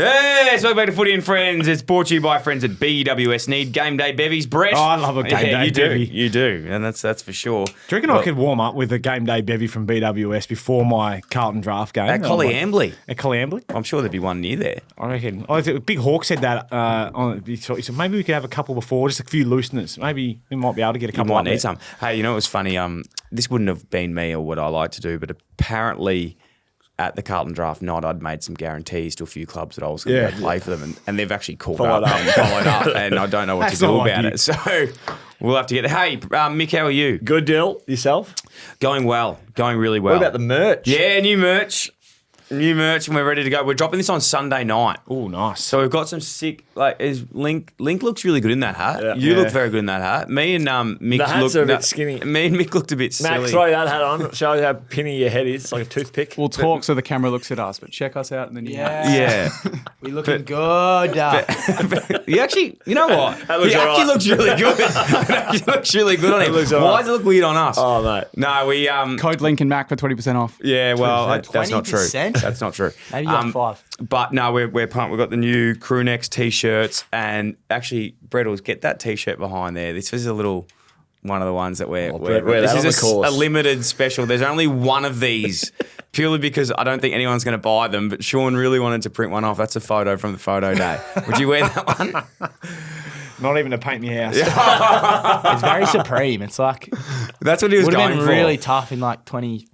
Yes, welcome back to Footy and Friends. It's brought to you by friends at BWS. Need game day bevies, Brett? Oh, I love a game day bevy. You do, and that's for sure. Do you reckon I could warm up with a game day bevy from BWS before my Carlton draft game? At Collingwood. At Collingwood? I'm sure there'd be one near there. I reckon. Big Hawk said that. He said maybe we could have a couple before, just a few looseners. Maybe we might be able to get a couple. You might need some. Hey, you know what's funny? This wouldn't have been me or what I like to do, but apparently at the Carlton draft night, I'd made some guarantees to a few clubs that I was going to go play for them, and they've actually called up and followed up, and I don't know what to do about it. So we'll have to get. Hey, Mick, how are you? Good deal. Yourself? Going well. Going really well. What about the merch? Yeah, new merch. New merch, and we're ready to go. We're dropping this on Sunday night. Oh, nice. So we've got some sick. Link looks really good in that hat. Yeah. You look very good in that hat. Me and Mick the hats are a bit skinny. Me and Mick looked a bit silly. Max, throw that hat on. Show you how pinny your head is. It's like a toothpick. We'll talk so the camera looks at us, but check us out in the new hats. Yeah. We looking good. You actually, you know what? He actually looks really good. It actually looks really good on him. Why does it look weird on us? Oh, mate. No, we Code Link and Mac for 20% off. Yeah, well, that's not true. 20%? That's not true. Maybe you got 5. But no, we're pumped. We've got the new crew necks t-shirts, and actually, Brettles, get that t-shirt behind there. This is a little one of the ones that we're this is a limited special. There's only one of these, purely because I don't think anyone's going to buy them. But Sean really wanted to print one off. That's a photo from the photo day. Would you wear that one? Not even to paint my house. It's very supreme. It's like that's what he was going for. Would have been really tough in like 2015.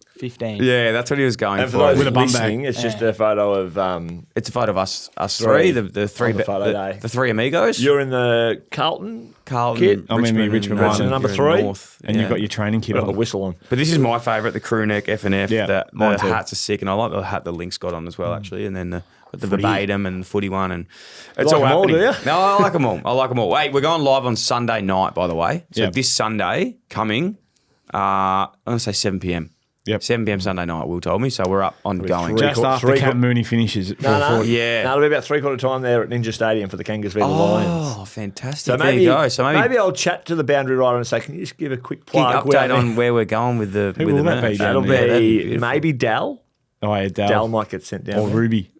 Yeah, that's what he was going and for. Those with a bum bag. It's just a photo of. It's a photo of us three. The three. The three amigos. You're in the Carlton kit. I'm in the Richmond one. Number 3. North. And you've got your training kit got on. the whistle on. But this is my favourite, the crew neck F&F. Yeah, the hats are sick, and I like the hat the Link's got on as well, actually. And then the verbatim and the footy one, and it's all happening. Do you? No, I like them all. Hey, we're going live on Sunday night, by the way. So this Sunday coming, I'm going to say 7 p.m. Yep. 7 p.m. Sunday night, Will told me, so we're up on going. Just after Cam Mooney finishes at 4:40. Yeah. No, it'll be about 3/4 time there at Ninja Stadium for the Kangas v the Lions. Oh, fantastic. So there you go. So maybe I'll chat to the boundary rider and say, can you just give a quick plug? Update on where we're going with the Who will that be? That'll be maybe Dal. Oh, yeah, Dal might get sent down. Or Ruby.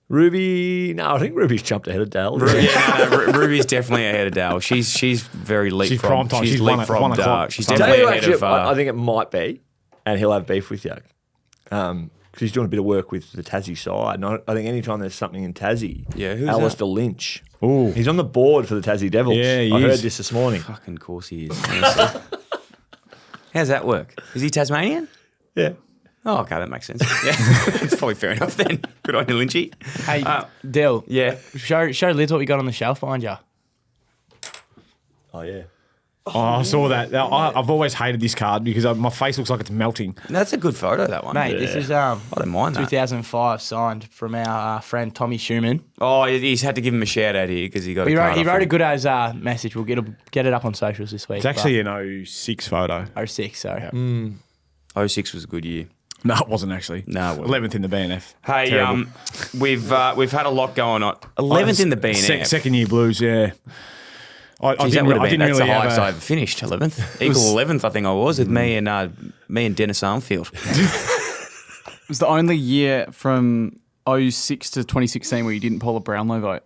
Ruby, no, I think Ruby's jumped ahead of Dal. Ruby's definitely ahead of Dal. She's very leapfrogged. She's prime time. She's leapfrogged. 1:00. She's Tell definitely you ahead actually, of. I think it might be, and he'll have beef with you. Because he's doing a bit of work with the Tassie side. And I think anytime there's something in Tassie, who's Alistair Lynch. Ooh. He's on the board for the Tassie Devils. Yeah, I heard this morning. Fucking course he is. Honestly. How's that work? Is he Tasmanian? Yeah. Oh, okay, that makes sense. Yeah, it's probably fair enough then. Good on you, Lynchy. Hey, Dill. Yeah. Show Liz what we got on the shelf behind you. Oh, yeah. Oh, I saw that. I've always hated this card because my face looks like it's melting. That's a good photo, that one. Mate, this is I don't mind that. 2005 signed from our friend Tommy Schumann. Oh, he's had to give him a shout out here because he got He a wrote a good as message. We'll get it up on socials this week. It's actually an 06 photo. 06, so. Yeah. 06 was a good year. No, it wasn't actually. No, it wasn't. 11th in the BNF. Hey, Terrible. we've had a lot going on. 11th in the BNF. Second year Blues, yeah. I That's didn't the really highest I have ever finished. 11th, equal 11th. I think I was with me and Dennis Armfield. It was the only year from 06 to 2016 where you didn't pull a Brownlow vote.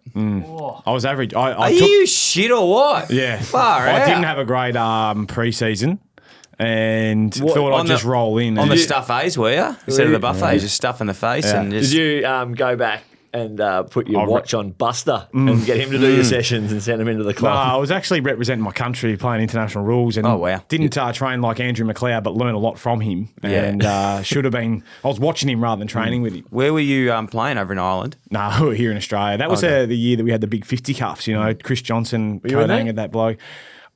I was average. Are you shit or what? Yeah. Far out. I didn't have a great pre-season and thought I'd just roll in. On the stuffets, were you? Instead of the buffets, just stuff in the face. Yeah. And just... Did you go back and put your watch on Buster and get him to do your sessions and send him into the No, club? I was actually representing my country playing international rules and didn't train like Andrew McLeod but learn a lot from him and should have been – I was watching him rather than training with him. Where were you playing over in Ireland? No, we were here in Australia. That was the year that we had the big 50 cups, Chris Johnson, Kodang and that bloke.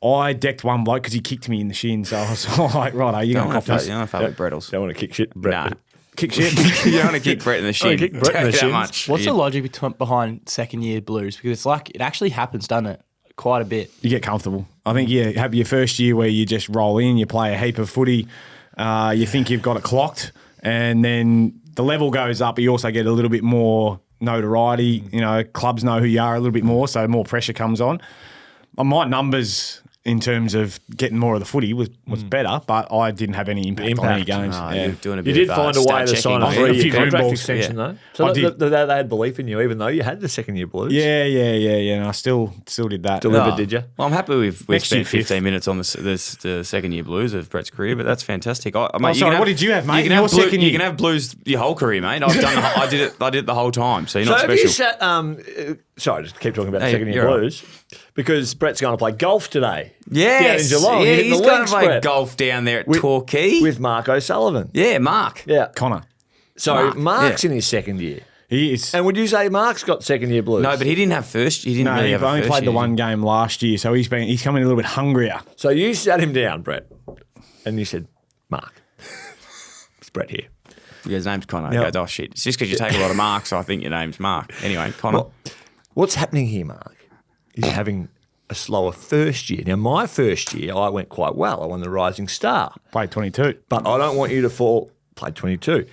I decked one bloke because he kicked me in the shin, so I was like, right, you're going to cop this. You don't want to fuck with Brettles. Don't want to kick shit, Brett. Nah. Kick shit. You don't want to kick Brett in the shin. Kick Brett in the shin. What's the logic behind second year Blues? Because it's like it actually happens, doesn't it? Quite a bit. You get comfortable. I think you have your first year where you just roll in, you play a heap of footy, you think you've got it clocked, and then the level goes up, but you also get a little bit more notoriety. Clubs know who you are a little bit more, so more pressure comes on. My numbers in terms of getting more of the footy was better, but I didn't have any impact on any games. No, Yeah. you're doing a bit You did of, find a way to sign a a few 3-year green contract balls, extension, yeah. though. So I did. they had belief in you, even though you had the second-year Blues. Yeah. And I still did that. Delivered, did you? Well, I'm happy we've Next year, spent fifth. 15 minutes on the second year Blues of Brett's career, but that's fantastic. Mate, sorry, what did you have, mate? You can Your have, second you year? can have Blues your whole career, mate. I did it the whole time, so you're So not have special. you sat? Sorry, just keep talking about the Hey, second-year you're right. Blues because Brett's going to play golf today. Yes, down in Geelong. yeah, You're hitting he's the going links, to play Brett. golf down there at Torquay. with Mark O'Sullivan. Yeah, Mark. Yeah. Connor. So Mark's yeah. in his second year. He is. And would you say Mark's got second-year Blues? No, but he didn't have first. He didn't No, really he have a only first played the year. one game last year, so he's coming a little bit hungrier. So you sat him down, Brett, and you said, Mark, it's Brett here. Yeah, his name's Connor. Yeah. He goes, oh shit, it's just because you take a lot of marks, I think your name's Mark. Anyway, Connor. What's happening here, Mark, is having a slower first year. Now, my first year, I went quite well. I won the Rising Star. Played 22. But I don't want you to played 22.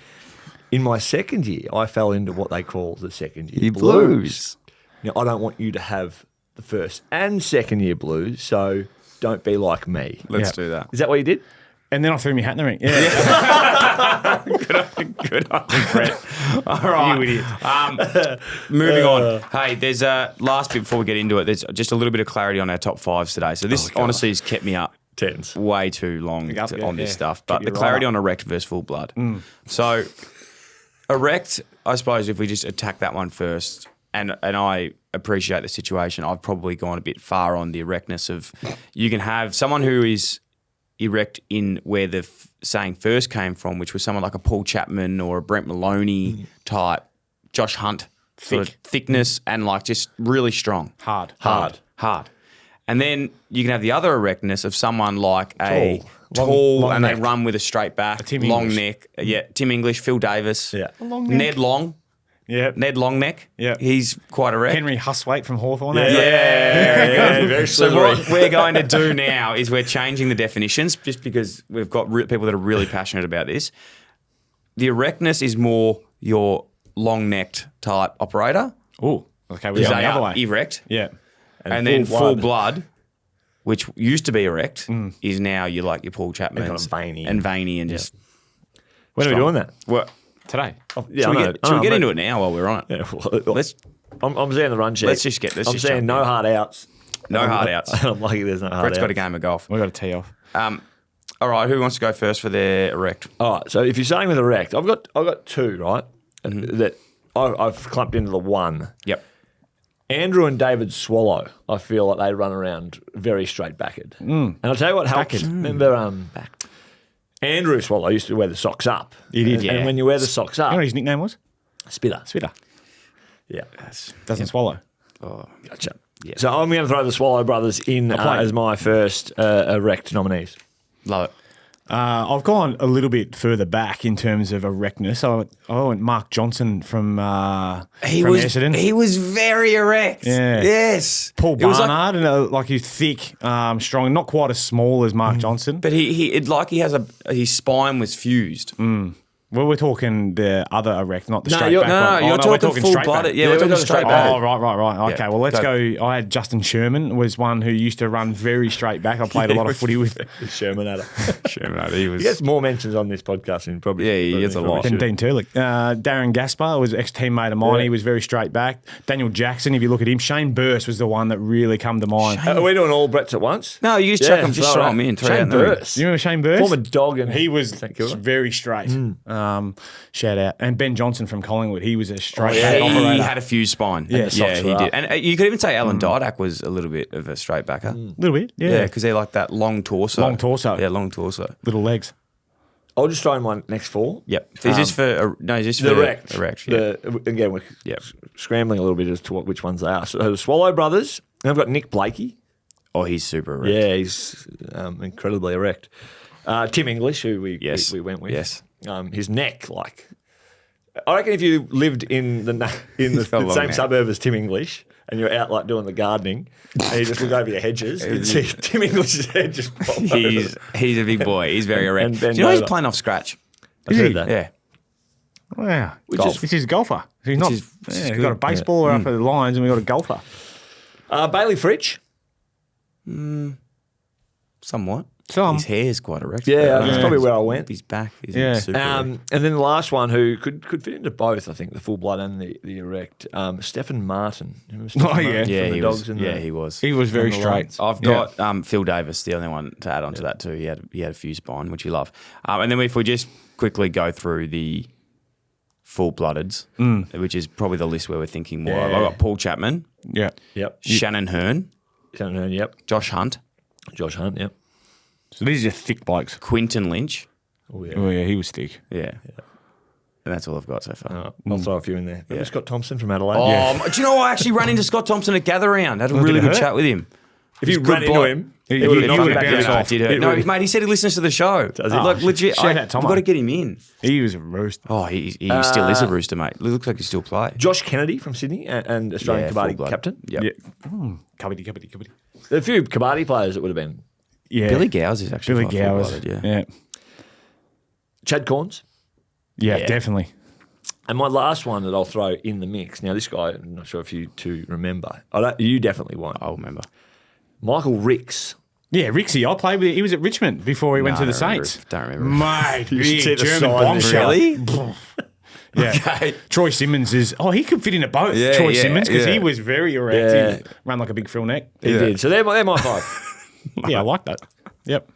In my second year, I fell into what they call the second year blues. Now, I don't want you to have the first and second year blues, so don't be like me. Let's do that. Is that what you did? And then I threw my hat in the ring. Yeah. Good on you, Brett. All right. You idiot. Moving on. Hey, there's a last bit before we get into it. There's just a little bit of clarity on our top fives today. So this honestly has kept me up Tens. way too long on this stuff. But the clarity on Erect versus Full Blood. So Erect, I suppose if we just attack that one first, and I appreciate the situation, I've probably gone a bit far on the erectness of you can have someone who is erect in where the saying first came from, which was someone like a Paul Chapman or a Brent Maloney type, Josh Hunt, sort of thickness and like just really strong. Hard. And then you can have the other erectness of someone like a Long tall and neck. they run with a straight back, Tim long English. neck. Yeah, Tim English, Phil Davis. Yeah. Ned Long. Yeah. Ned Longneck. Yeah. He's quite erect. Henry Huswaite from Hawthorn. Yeah, very So slivery. what we're going to do now is we're changing the definitions just because we've got people that are really passionate about this. The erectness is more your long-necked type operator. Oh, okay. We're They going the other are way. erect. Yeah. And then full blood. blood, which used to be erect, is now you like your Paul Chapman kind of veiny. and veiny and just When are we doing that? well, Today. Yeah, should we I know. get, but- into it now while we're on it? Yeah, well, Let's I'm seeing the run sheet. Let's just get this. I'm seeing no hard outs. no hard outs. I'm lucky there's no hard Brett's outs. got a game of golf. We've got to tee off. All right, who wants to go first for their erect? All right, so if you're starting with erect, I've got two, right? That I've clumped into the one. Yep. Andrew and David Swallow, I feel like they run around very straight backed. And I'll tell you what helps. Remember, Andrew Swallow used to wear the socks up. He did, And when you wear the socks You know up, what his nickname was? spitter. Spitter. Yeah, Doesn't swallow. gotcha. Yeah. So I'm going to throw the Swallow brothers in as my first erect nominees. Love it. I've gone a little bit further back in terms of erectness. I went Mark Johnson from Essendon. He was very erect. Yeah. Yes. Paul It was like- Barnard, and like he's thick, strong, not quite as small as Mark Johnson. but his spine was fused. Well, we're talking the other erect, not the No, straight you're- back. No, one. you're we're talking full straight blooded. back. Yeah, we're talking straight back. Oh, right. Okay, Yeah, well, let's go. go. I had Justin Sherman was one who used to run very straight back. I played a lot of footy with Sherman had Sherman, he was. He gets more mentions on this podcast than probably. Yeah, he gets a lot. and Dean Turlick. Darren Gaspar was ex-teammate of mine. Yeah. He was very straight back. Daniel Jackson, if you look at him. Shane Burse was the one that really come to mind. Are we doing all Bretts at once? No, you just chuck him. Just throw him in. Throw Shane out in the ring. Burse. Do you remember Shane Burse? Former dog and He was St Kilda. very straight. Shout out. And Ben Johnson from Collingwood. He was a straight He back operator. had a fused spine. Yeah, yeah, socks he were did. up. And you could even say Alan Didak was a little bit of a straight backer. A little bit, Yeah, because they're like that long torso. Long torso. Yeah, long torso. Little legs. I'll just throw in my next four. Yep. Is this for is this The for erect. Erect. Yeah. Again, we're Yep. scrambling a little bit as to which ones they are. So the Swallow brothers, and I've got Nick Blakey. Oh, he's super erect. Yeah, he's incredibly erect. Tim English, who we went with. Yes. His neck, like, I reckon if you lived in the got same long neck. suburb as Tim English and you're out like doing the gardening and you just look over your hedges, you'd see Tim English's head just pop over. He's a big boy. He's very erect. And Do bend you know he's over. playing off scratch? I've heard that. Yeah. Wow. Golf. This is a golfer. He's not. is He's good. got a baseballer up at the Lions, and we got a golfer. Bailey Fritsch. Somewhat. Some. His hair's quite erect. Yeah, that's probably where I went. His back is Yeah. super erect. And then the last one who could fit into both, I think, the full blood and the erect, Stephen Martin. Remember Stephen Martin Yeah, from the he Dogs was. and Yeah, the- he was. He was very And the straight. Lions. I've got Phil Davis, the only one to add on to that too. He had a few spine, which you love. And then if we just quickly go through the full-bloodeds, which is probably the list where we're thinking more of. Yeah. I've got Paul Chapman, Yeah. Yep. Shannon Hearn, Yep. Josh Hunt, Josh Hunt, yep. So these are thick blokes. Quinton Lynch. Oh, yeah. Oh, yeah, he was thick. Yeah. And that's all I've got so far. I'll throw a few in there. Remember Scott Thompson from Adelaide? Do you know I actually ran into Scott Thompson at Gather Round? Had a really did it good hurt? chat with him. If you He's a ran good into bloke. him, He he would would have knocked have you back bounced down. off. It did hurt. No, mate, he said he listens to the show. Does he? Like, legit. shout out Tomo. We've got to get him in. He was a roast. Oh, he still is a rooster, mate. It looks like he still plays. Josh Kennedy from Sydney and Australian full Kabaddi blood. captain. Yep. Yeah. Kabaddi. There are a few Kabaddi players that would have been. Yeah. Billy Gowers is actually Billy quite Gowers. full-blooded, Yeah. Chad Corns. Yeah, definitely. And my last one that I'll throw in the mix. Now, this guy, I'm not sure if you two remember. You definitely won't. I'll remember. Michael Ricks. Yeah, Rixie. I played with. He was at Richmond before he went No, to the don't remember. Saints. Don't remember. Mate, You should big see the German sign bombshell. Really? Yeah. Okay. Troy Simmons is. Oh, he could fit into both. Yeah, Troy yeah, Simmons because yeah. he was very erect. Yeah. He ran like a big frill neck. He did. So they're my five. Yeah, I like that. Yep.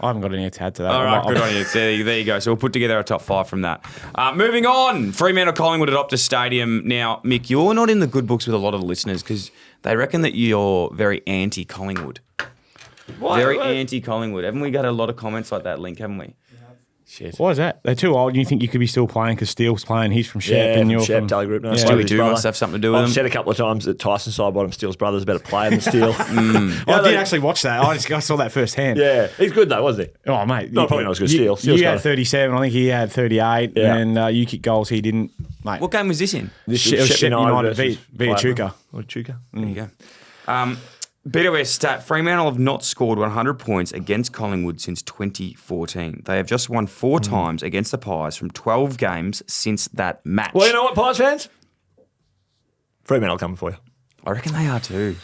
I haven't got any to add to that. All right, good on you. There you go. So we'll put together a top five from that. Moving on, Fremantle Collingwood at Optus Stadium. Now, Mick, you're not in the good books with a lot of the listeners because they reckon that you're very anti-Collingwood. Very anti-Collingwood. Haven't we got a lot of comments like that, Link, haven't we? Shit. Why is that? They're too old. You think you could be still playing because Steele's playing. He's from Shep Yeah, and you're Shep, from Daly Group. No, Yeah. Steele's Stewie brother. must have something to do with I've them. said a couple of times that Tyson Sidebottom Steele's brother is a better player than Steele. I did actually watch that. I saw that firsthand. Yeah, he's good though, wasn't he? Oh, mate. No, probably not as good as Steele. Steele's You got had it. 37. I think he had 38. Yeah. And you kicked goals. He didn't. Mate. What game was this in? This It was Shep Shep United versus via Chuka. Or Chuka. There you go. BWS stat, Fremantle have not scored 100 points against Collingwood since 2014. They have just won 4 times against the Pies from 12 games since that match. Well, you know what, Pies fans? Fremantle coming for you. I reckon they are too.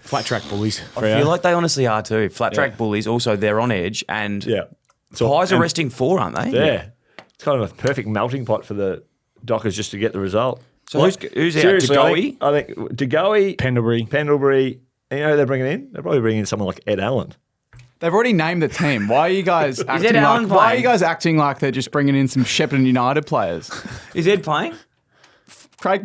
Flat track bullies. I feel like they honestly are too. Flat track bullies, also they're on edge, and Yeah. Pies are resting 4, aren't they? Yeah. It's kind of a perfect melting pot for the Dockers just to get the result. So who's out? Seriously, Degoe? I think Degoe, Pendlebury. you know who they're bringing in? They're probably bringing in someone like Ed Allan. They've already named the team. Why are you guys acting Allan like? Why are playing? you guys acting like they're just bringing in some Shepparton United players? Is Ed playing? Craig,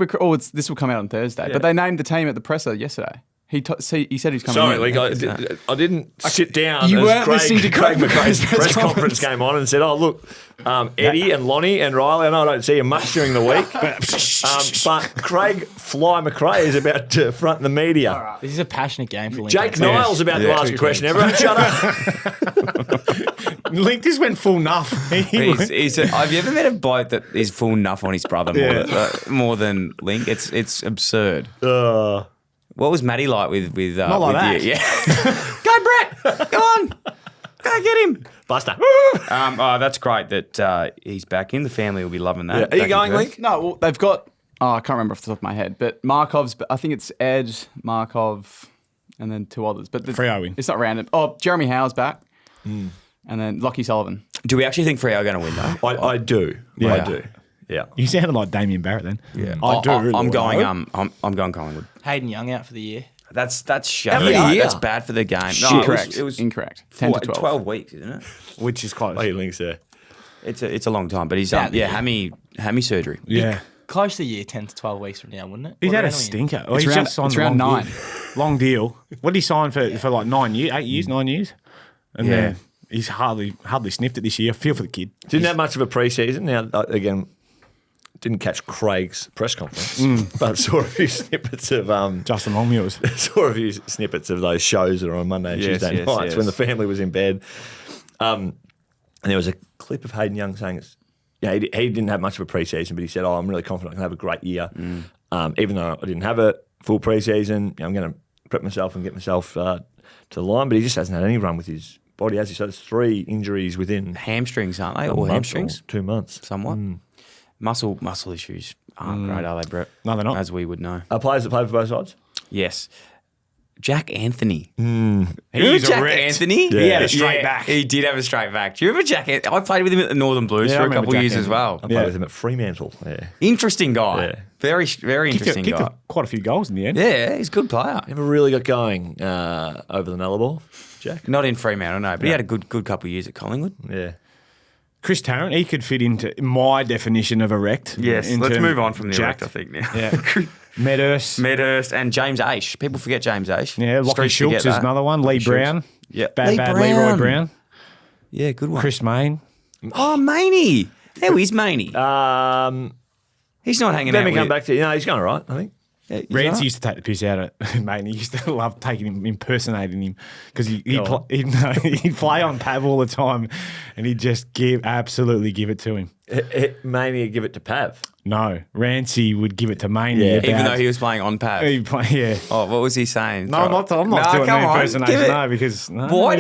this will come out on Thursday. But they named the team at the presser yesterday. He said he's coming. Sorry, in. I didn't sit down. You as weren't listening to Craig McRae's McRae's press conference came on and said, "Oh look, Eddie and Lonnie and Riley. I know I don't see you much during the week, but Craig Fly McRae is about to front the media. This is a passionate game for Lincoln. Jake Niles about to ask a question. Everyone, shut up. Link just went full nuff. Have you ever met a bloke that is full nuff on his brother more than Link? It's absurd. What was Matty like with Not like that. you? Yeah. Go, Brett. Go on. Go get him. Buster. That's great that he's back in. The family will be loving that. Are you Back in going, Perth. Link? No, well, they've got. Oh, I can't remember off the top of my head, but Markov's. I think it's Ed, Markov, and then 2 others. But Freo in. It's not random. Oh, Jeremy Howe's back, and then Lockie Sullivan. Do we actually think Freo are going to win though? I do. Yeah. I do. Yeah. You sounded like Damien Barrett then. Yeah. I do. I'm going. Lord. I'm going Collingwood. Hayden Young out for the year. That's Every shabby. year. That's bad for the game. Incorrect. It was incorrect. 10 to 12. 12 weeks, isn't it? Which is close. Oh, he links there. It's a long time, but he's About the year. hammy surgery. Yeah. Close to the year, 10 to 12 weeks from now, wouldn't it? He's What had a round are we in? stinker. Well, It's he's round- just signed it's a round long 9. Deal. Long deal. What did he sign for like 9 years, 8 years, 9 years? And Yeah. then he's hardly sniffed it this year. I feel for the kid. Didn't have much of a pre-season. Now, again, didn't catch Craig's press conference, but saw a few snippets of Justin Longmuir's. saw a few snippets of those shows that are on Monday and Yes, Tuesday yes, nights yes. when the family was in bed. And there was a clip of Hayden Young saying, he didn't have much of a pre-season, but he said, I'm really confident I can have a great year. Even though I didn't have a full pre-season, I'm going to prep myself and get myself to the line. But he just hasn't had any run with his body, has he? So there's 3 injuries within Hamstrings, aren't they? a Or month hamstrings? or 2 months. Somewhat. Muscle issues aren't great, are they, Brett? No, they're not. As we would know. Are players that play for both sides? Yes. Jack Anthony. He's Jack erect. Anthony? He had a straight back. He did have a straight back. Do you remember Jack Anthony? I played with him at the Northern Blues Yeah, I for a remember couple of Jack years as Anthony. well. I played with him at Fremantle. Yeah. Interesting guy. Yeah. Very, very interesting Kicked guy. quite a few goals in the end. Yeah, he's a good player. Never really got going over the Nullarbor, Jack. Not in Fremantle, no, but he had a good couple of years at Collingwood. Yeah. Chris Tarrant, he could fit into my definition of erect. Yes, in let's terms move of on from the jacked. erect, I think, now. Yeah. Medhurst and James Aish. People forget James Aish. Yeah, Lockie Streets forget Schultz is that. another one. Lee Schultz. Brown. Yeah. Bad Lee Leroy Brown. Brown. Yeah, good one. Chris Mayne. Oh, Maney. How is Maney? He's not hanging Let out me with come back to you. No, he's going all right, I think. Yeah, he's Rancy all right. used to take the piss out of Mate. He used to love taking him, impersonating him because he'd Go play on Pav all the time, and he'd just absolutely give it to him. Mania give it to Pav. No, Rancy would give it to Maney. Yeah. Even though he was playing on pad. yeah. Oh, what was he saying? No, I'm not doing an impersonation. No, because no. Why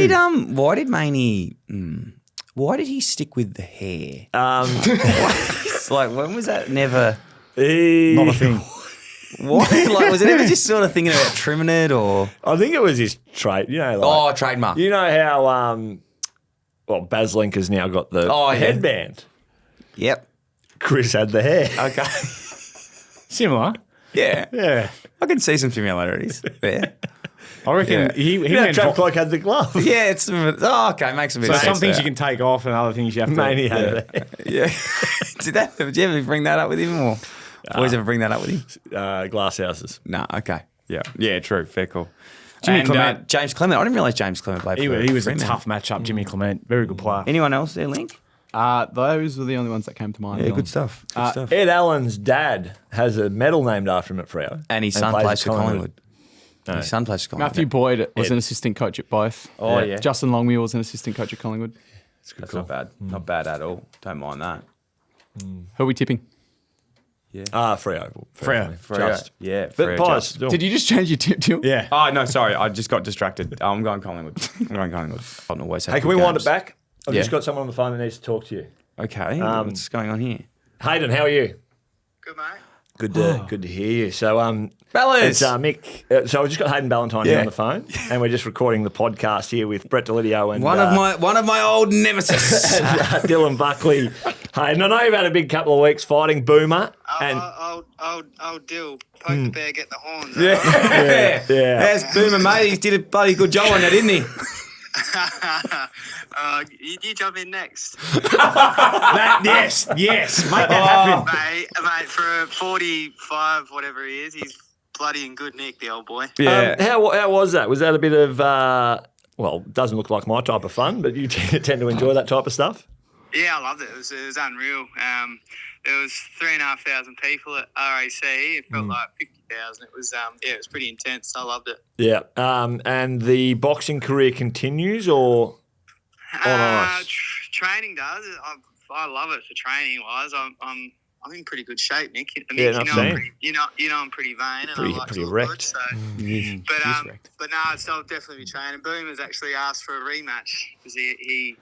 did Maney? Why did he stick with the hair? It's like, when was that? Never. Not a thing. What? Like, was it ever just sort of thinking about trimming it or? I think it was his trait. You know, like, Trademark. you know how Baz Linker's now got the Oh, yeah. headband. Yep. Chris had the hair. Okay. Similar. Yeah. Yeah. I can see some similarities there. I reckon Yeah. he You know, went Trap for, Cloak had the glove. Yeah, it's okay. Makes a bit so of sense. some things there. you can take off and other things you have to. Mania had yeah. the hair. Yeah. Did you ever bring that up with him, or boys ever bring that up with him? Glass houses. No. Okay. Yeah. Yeah. True. Fair call. Jimmy And, Clement. James Clement. I didn't realise James Clement played. He for was a Fremantle. tough matchup, Jimmy Clement. Very good player. Anyone else there, Link? Those were the only ones that came to mind. Yeah, Dylan. good stuff. Good stuff. Ed Allen's dad has a medal named after him at Freo. And his son plays for Collingwood. His son plays for Collingwood. Matthew Boyd was an assistant coach at both. Oh, yeah. Justin Longmuir was an assistant coach at Collingwood. That's not bad. Not bad at all. Don't mind that. Who are we tipping? Freo. Freo. Just. Yeah. But Freo, Pies, just. still. Did you just change your tip, Dylan? Yeah. Oh, no, sorry. I just got distracted. I'm going Collingwood. I'll always have Hey, can good we wind games. it back? I've Yeah. just got someone on the phone that needs to talk to you. Okay. What's going on here? Hayden, how are you? Good, mate. Good to hear you. So, Bellas! it's Mick. So I've just got Hayden Ballantyne here on the phone, and we're just recording the podcast here with Brett Delidio and One of my old nemesis. Dylan Buckley. Hayden, I know you've had a big couple of weeks fighting Boomer, and Old Dill. Poke the bear, get the horns. yeah. yeah. That's Boomer, mate. He did a bloody good job on that, didn't he? You jump in next. Yes. Make that happen. Mate, for a 45, whatever he is, he's bloody in good nick, the old boy. Yeah. How was that? Was that a bit of well, doesn't look like my type of fun, but you tend to enjoy that type of stuff? Yeah, I loved it. It was unreal. There was 3,500 people at RAC. It felt like 50,000. It was it was pretty intense. I loved it. Yeah. And the boxing career continues, or on ice? Training does. I love it for training wise. I'm in pretty good shape, Nick. Yeah, I've seen. You know, I'm pretty vain and I like Pretty to look wrecked. good. So, but no, I'll definitely be training. Boomer's actually asked for a rematch because he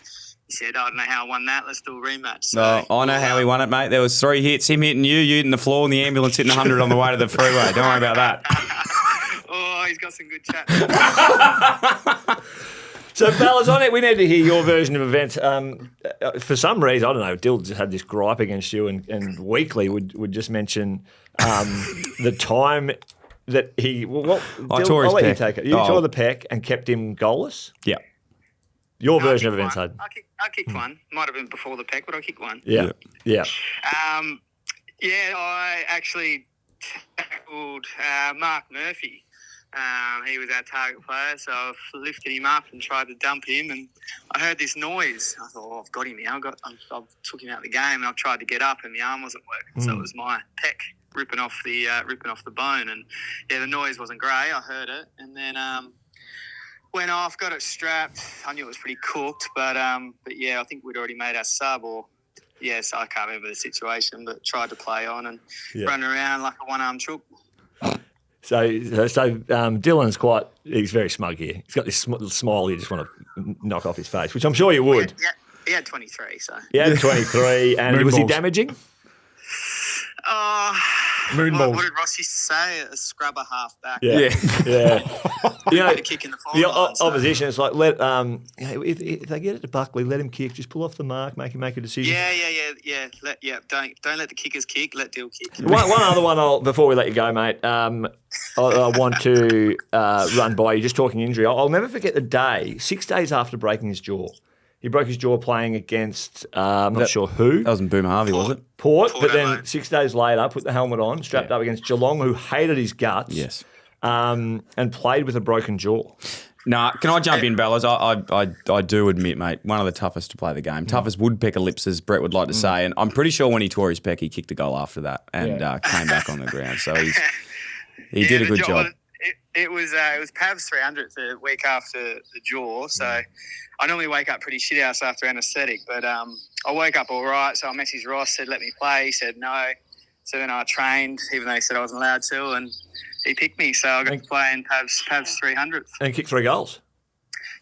said, I don't know how I won that. Let's do a rematch. So, I know how he won it, mate. There was 3 hits, him hitting you hitting the floor, and the ambulance hitting 100 on the way to the freeway. Don't worry about that. Oh, he's got some good chat. So, Ballas, on it, we need to hear your version of events. For some reason, I don't know, Dill just had this gripe against you, and weekly would just mention the time that he. Well, I Dill, tore his I'll let you pec. take it. You tore the pec and kept him goalless. Yeah. Your version of events, Hayden. I kicked one. Might have been before the peck, but I kicked one. Yeah. Yeah, I actually tackled Mark Murphy. He was our target player, so I lifted him up and tried to dump him, and I heard this noise. I thought, oh, I've got him now. I took him out of the game, and I tried to get up, and the arm wasn't working, so it was my pec ripping off the bone, and yeah, the noise wasn't great. I heard it, and then went off, got it strapped. I knew it was pretty cooked, but yeah, I think we'd already made our sub, so I can't remember the situation, but tried to play on and run around like a one-armed chook. So Dylan's he's very smug here. He's got this smile you just want to knock off his face, which I'm sure you would. Yeah, he had 23, so. He had 23, and was he Moonballs. damaging? Moonballs. What did Ross used to say? A scrubber half back. Yeah. You know, A kick in the forward line, so. opposition, it's like, if they get it to Buckley, let him kick. Just pull off the mark, make him make a decision. Yeah. Don't let the kickers kick. Let Dill kick. One other one before we let you go, mate. I want to run by you. Just talking injury. I'll never forget the day, 6 days after breaking his jaw. He broke his jaw playing against, I'm not sure who. That wasn't Boomer Harvey, was it? Port, but then 6 days later, put the helmet on, strapped up against Geelong, who hated his guts. Yes. And played with a broken jaw. Nah, can I jump in, Bellas? I do admit, mate, one of the toughest to play the game. Toughest woodpecker lips, as Brett would like to say. And I'm pretty sure when he tore his pec, he kicked a goal after that and came back on the ground. So he did a good job. It was Pav's 300th the week after the jaw, so I normally wake up pretty shit house after anaesthetic, but I woke up all right, so I messaged Ross, said let me play, he said no, so then I trained, even though he said I wasn't allowed to, and he picked me, so I got to play in Pav's 300th. And kicked 3 goals.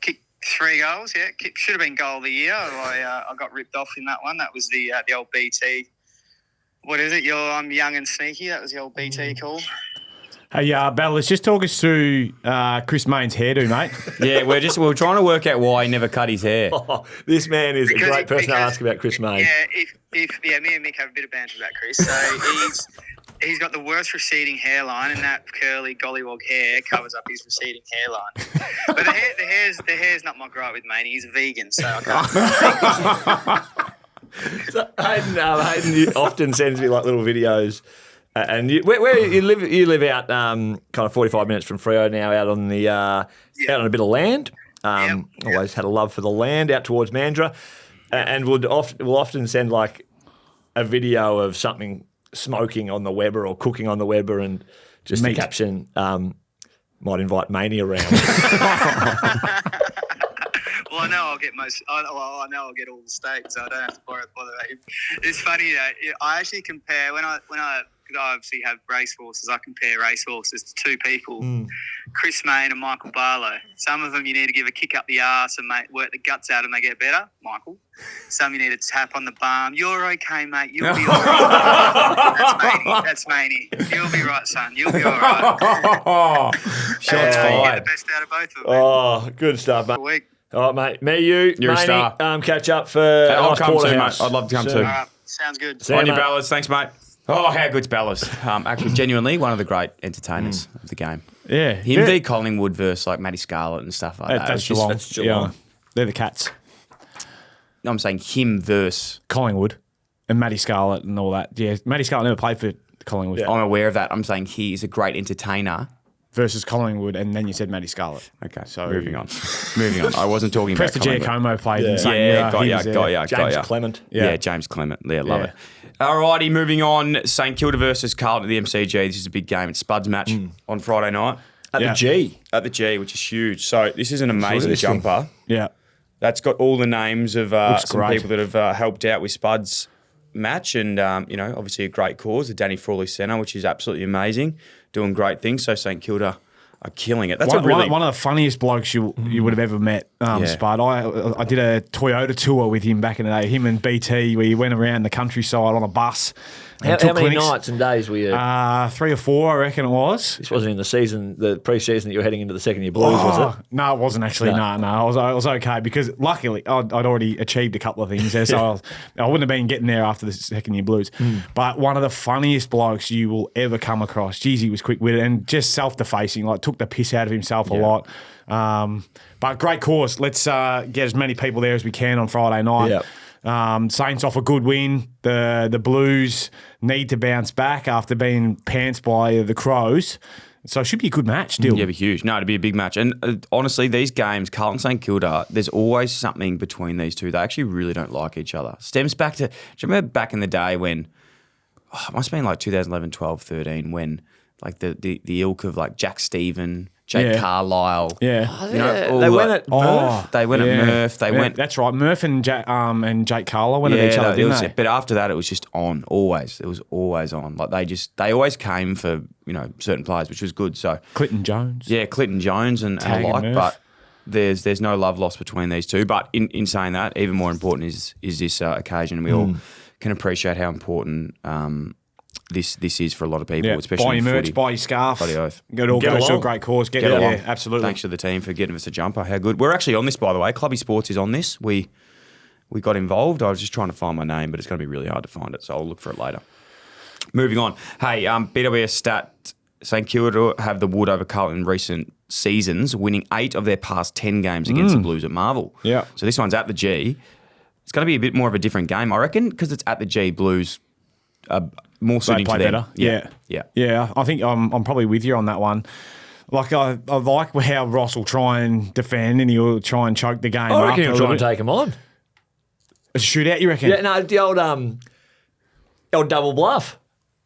Kicked 3 goals, yeah, should have been goal of the year. I got ripped off in that one. That was the old BT. What is it? I'm young and sneaky. That was the old BT call. Hey, Bell, let's just talk us through Chris Mayne's hairdo, mate. Yeah, we're trying to work out why he never cut his hair. Oh, this man is a great person to ask about Chris Mayne. Yeah, me and Mick have a bit of banter about Chris. So he's got the worst receding hairline, and that curly gollywog hair covers up his receding hairline. But the hair's not my gripe with Mayne. He's a vegan, so I can't. So Hayden often sends me like little videos. And where you live out kind of 45 minutes from Freo now, out on the out on a bit of land. Always had a love for the land out towards Mandurah, and will often send like a video of something smoking on the Weber or cooking on the Weber, and just the caption might invite Mania around. Well, I know I'll get I know I'll get all the steaks, so I don't have to bother. It's funny that I actually compare when I obviously have racehorses. I compare racehorses to two people, Chris Mayne and Michael Barlow. Some of them you need to give a kick up the arse and work the guts out and they get better, Michael. Some you need to tap on the bum. You're okay, mate. You'll be all right. That's Maney. You'll be right, son. You'll be all right. Shots fired. Get the best out of both of them. Oh, good stuff, mate. Week. All right, mate. You're a star. Catch up for I'll come too, mate. I'd love to come too. All right. Sounds good. See you, On your mate. Ballas. Thanks, mate. Oh, how good's Ballas? Actually, genuinely, one of the great entertainers of the game. Yeah. Him v Collingwood versus like Matty Scarlett and stuff like that. That's It's Geelong. Yeah. They're the Cats. I'm saying him versus. Collingwood and Matty Scarlett and all that. Yeah, Matty Scarlett never played for Collingwood. I'm aware of that. I'm saying he is a great entertainer. Versus Collingwood, and then you said Matty Scarlett. Okay, so moving on. I wasn't talking about Presta Collingwood. Giacomo played in the same Yeah, year. got ya. James Clement. Yeah, James Clement. Yeah, love Yeah. it. Alrighty, moving on. St Kilda versus Carlton at the MCG. This is a big game. It's Spud's match on Friday night. At the G. At the G, which is huge. So this is an amazing this thing. jumper. Yeah. That's got all the names of some great. people that have helped out with Spud's match, and obviously a great cause, the Danny Frawley Centre, which is absolutely amazing, doing great things. So St Kilda are killing it. That's one of the funniest blokes you would have ever met, Spud. I did a Toyota tour with him back in the day, him and BT, where he went around the countryside on a bus. How many nights and days were you? 3 or 4, I reckon it was. This wasn't in the season, the pre-season that you were heading into the second year Blues, was it? No, it wasn't actually. No. I was okay because luckily I'd already achieved a couple of things there, so I wouldn't have been getting there after the second year Blues. But one of the funniest blokes you will ever come across. Jeez, he was quick-witted and just self-defacing, like took the piss out of himself a lot. But great course. Let's get as many people there as we can on Friday night. Yep. Saints off a good win. The Blues need to bounce back after being pants by the Crows. So it should be a good match still. Yeah, it'd be huge. No, it'd be a big match. And honestly, these games, Carlton St Kilda, there's always something between these two. They actually really don't like each other. Stems back to, do you remember back in the day when, it must have been like 2011, 12, 13, when like the ilk of like Jack Stephen, Jake Carlisle. Yeah. They went at Murph. They went at Murph. They went. That's right. Murph and Jake Carlisle went at each other, didn't they? But after that, it was just on. Always, it was always on. Like they always came for certain players, which was good. So Clinton Jones. Yeah, Clinton Jones and alike. Murph. But there's no love lost between these two. But in saying that, even more important is this occasion. We all can appreciate how important this is for a lot of people, Yeah. especially Buy your in merch, footy. buy your scarf. Bloody oath. It all Get goes to a along. great cause. Get along. Yeah, absolutely. Thanks to the team for getting us a jumper. How good. We're actually on this, by the way. Clubby Sports is on this. We got involved. I was just trying to find my name, but it's going to be really hard to find it, so I'll look for it later. Moving on. Hey, BWS stat, St Kilda have the wood over Carlton in recent seasons, winning 8 of their past 10 games against the Blues at Marvel. Yeah. So this one's at the G. It's going to be a bit more of a different game, I reckon, because it's at the G. Blues more They suiting play to them. better. Yeah. Yeah. Yeah, I think I'm probably with you on that one. Like, I like how Ross will try and defend and he'll try and choke the game I up. reckon he'll a try little and bit. take him on. A shootout, you reckon? Yeah, no, the old double bluff.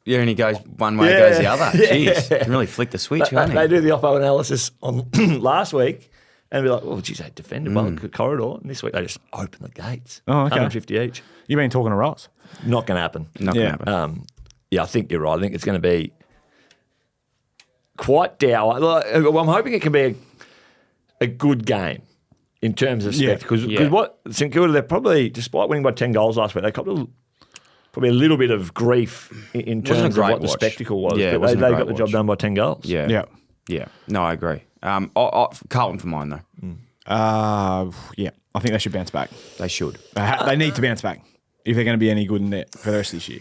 Yeah, and he goes one way, Yeah. goes the other. Yeah. Jeez, you can really flick the switch, can't he? They do the oppo analysis on last week and be like, oh, geez, they defended by the corridor. And this week they just open the gates. Oh, okay. 150 each. You've been talking to Ross. Not going to happen. Not Yeah. going to happen. Yeah, I think you're right. I think it's going to be quite dour. I'm hoping it can be a good game in terms of Yeah. spectacle. Because Yeah. what St Kilda, they're probably, despite winning by 10 goals last week, they copped probably a little bit of grief in Wasn't a terms of great what the watch. spectacle was. Yeah, it but wasn't a they great got the job watch. done by 10 goals. Yeah. Yeah. Yeah. No, I agree. Carlton for mine, though. Yeah, I think they should bounce back. They should. They need to bounce back if they're going to be any good in there for the rest of this year.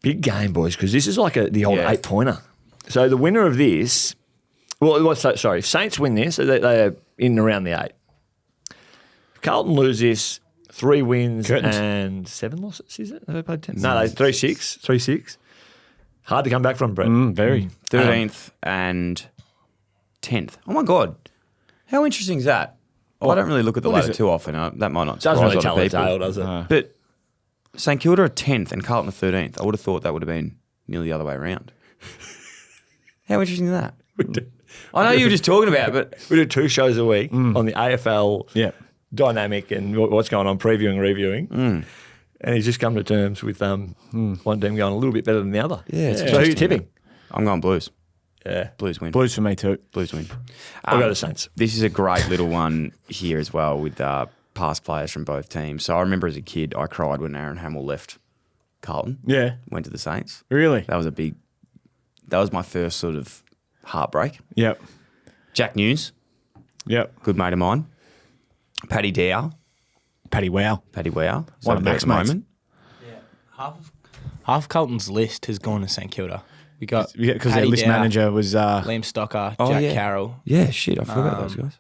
Big game, boys, because this is like the old Yeah. 8-pointer. So the winner of this, if Saints win this, they're in and around the 8. If Carlton lose this, 3 wins Curtains. and 7 losses, is it? Have they played 10? No, they 3-6. 3-6. Hard to come back from, Brett. Very. 13th and 10th. Oh, my God. How interesting is that? Oh, I don't really look at the what is ladder it? too often. That might not surprise Doesn't really a lot tell of the people. tale, does it? But St Kilda are 10th and Carlton are 13th. I would have thought that would have been nearly the other way around. How interesting is that? I know you were just talking about it, but We do 2 shows a week on the AFL Yeah. dynamic and what's going on, previewing, reviewing. And he's just come to terms with one team going a little bit better than the other. Yeah, it's So who are you interesting, tipping? I'm going Blues. Yeah. Blues win. Blues for me too. Blues win. I'll go to Saints. This is a great little one here as well with past players from both teams. So I remember as a kid, I cried when Aaron Hamill left Carlton. Yeah. Went to the Saints. Really? That was my first sort of heartbreak. Yep. Jack News, Yep. good mate of mine. Paddy Dow. Paddy Wow. Paddy Wow. He's One over of there Mac's at the mates. moment. Half of Carlton's list has gone to St Kilda. We got Because their Paddy list Dow, manager was Liam Stocker, Oh, Jack yeah. Carroll. Yeah, shit. I forgot about those guys.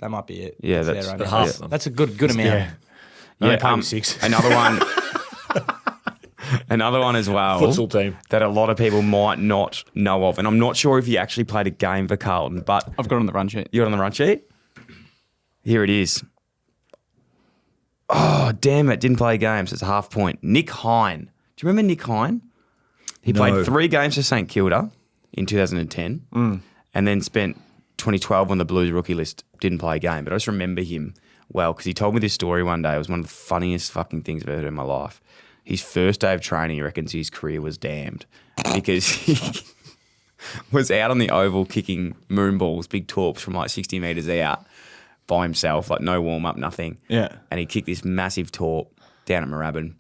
That might be it. Yeah, there that's- right that's now. half of them. That's a good amount. yeah. No, they played with 6. Another one. Another one as well. Futsal team. That a lot of people might not know of. And I'm not sure if he actually played a game for Carlton, but I've got it on the run sheet. you're on the run sheet? Here it is. Oh, damn it. Didn't play games. It's a half point. Nick Hine. Do you remember Nick Hine? He played 3 games for St Kilda in 2010 and then spent 2012 on the Blues rookie list. Didn't play a game, but I just remember him well because he told me this story one day. It was one of the funniest fucking things I've ever heard in my life. His first day of training, he reckons his career was damned because he was out on the oval kicking moon balls, big torps from like 60 metres out by himself, like no warm-up, nothing. Yeah. And he kicked this massive torp down at Moorabbin.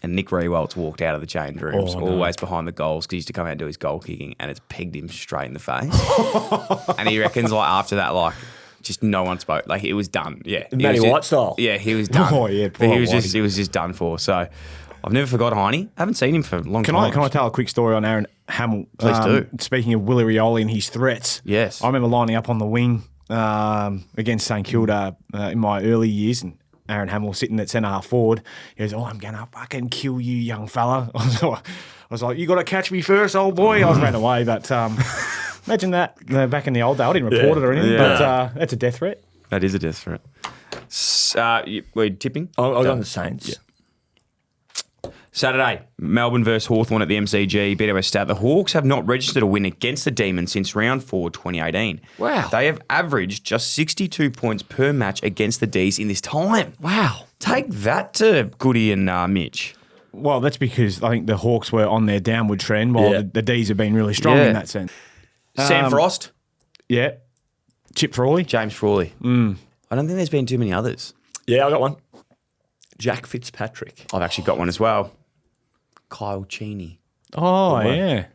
And Nick Rewalt's walked out of the change rooms, always behind the goals, because he used to come out and do his goal kicking, and it's pegged him straight in the face. And he reckons, like, after that, like, just no one spoke. Like, it was done. Yeah. He Matty was White style. Yeah, he was done. Oh, yeah, But poor he was Whitey. just done for. So I've never forgot Heine. Haven't seen him for a long Can time. I tell a quick story on Aaron Hamill? Please do. Speaking of Willie Rioli and his threats. Yes. I remember lining up on the wing against St Kilda in my early years, and Aaron Hamill sitting at centre half forward. He goes, "Oh, I'm going to fucking kill you, young fella." I was like, "You got to catch me first, old boy." I was ran away, but imagine that back in the old day. I didn't report it or anything, but that's a death threat. That is a death threat. We're tipping? I'll go on the Saints. Yeah. Saturday, Melbourne versus Hawthorn at the MCG. BWS stat, the Hawks have not registered a win against the Demons since round 4, 2018. Wow. They have averaged just 62 points per match against the Ds in this time. Wow. Take that to Goody and Mitch. Well, that's because I think the Hawks were on their downward trend while Yeah. the Ds have been really strong Yeah. in that sense. Sam Frost, Yeah. Chip Frawley. James Frawley. I don't think there's been too many others. Yeah, I got one. Jack Fitzpatrick. I've actually got one as well. Kyle Cheney. Oh, yeah.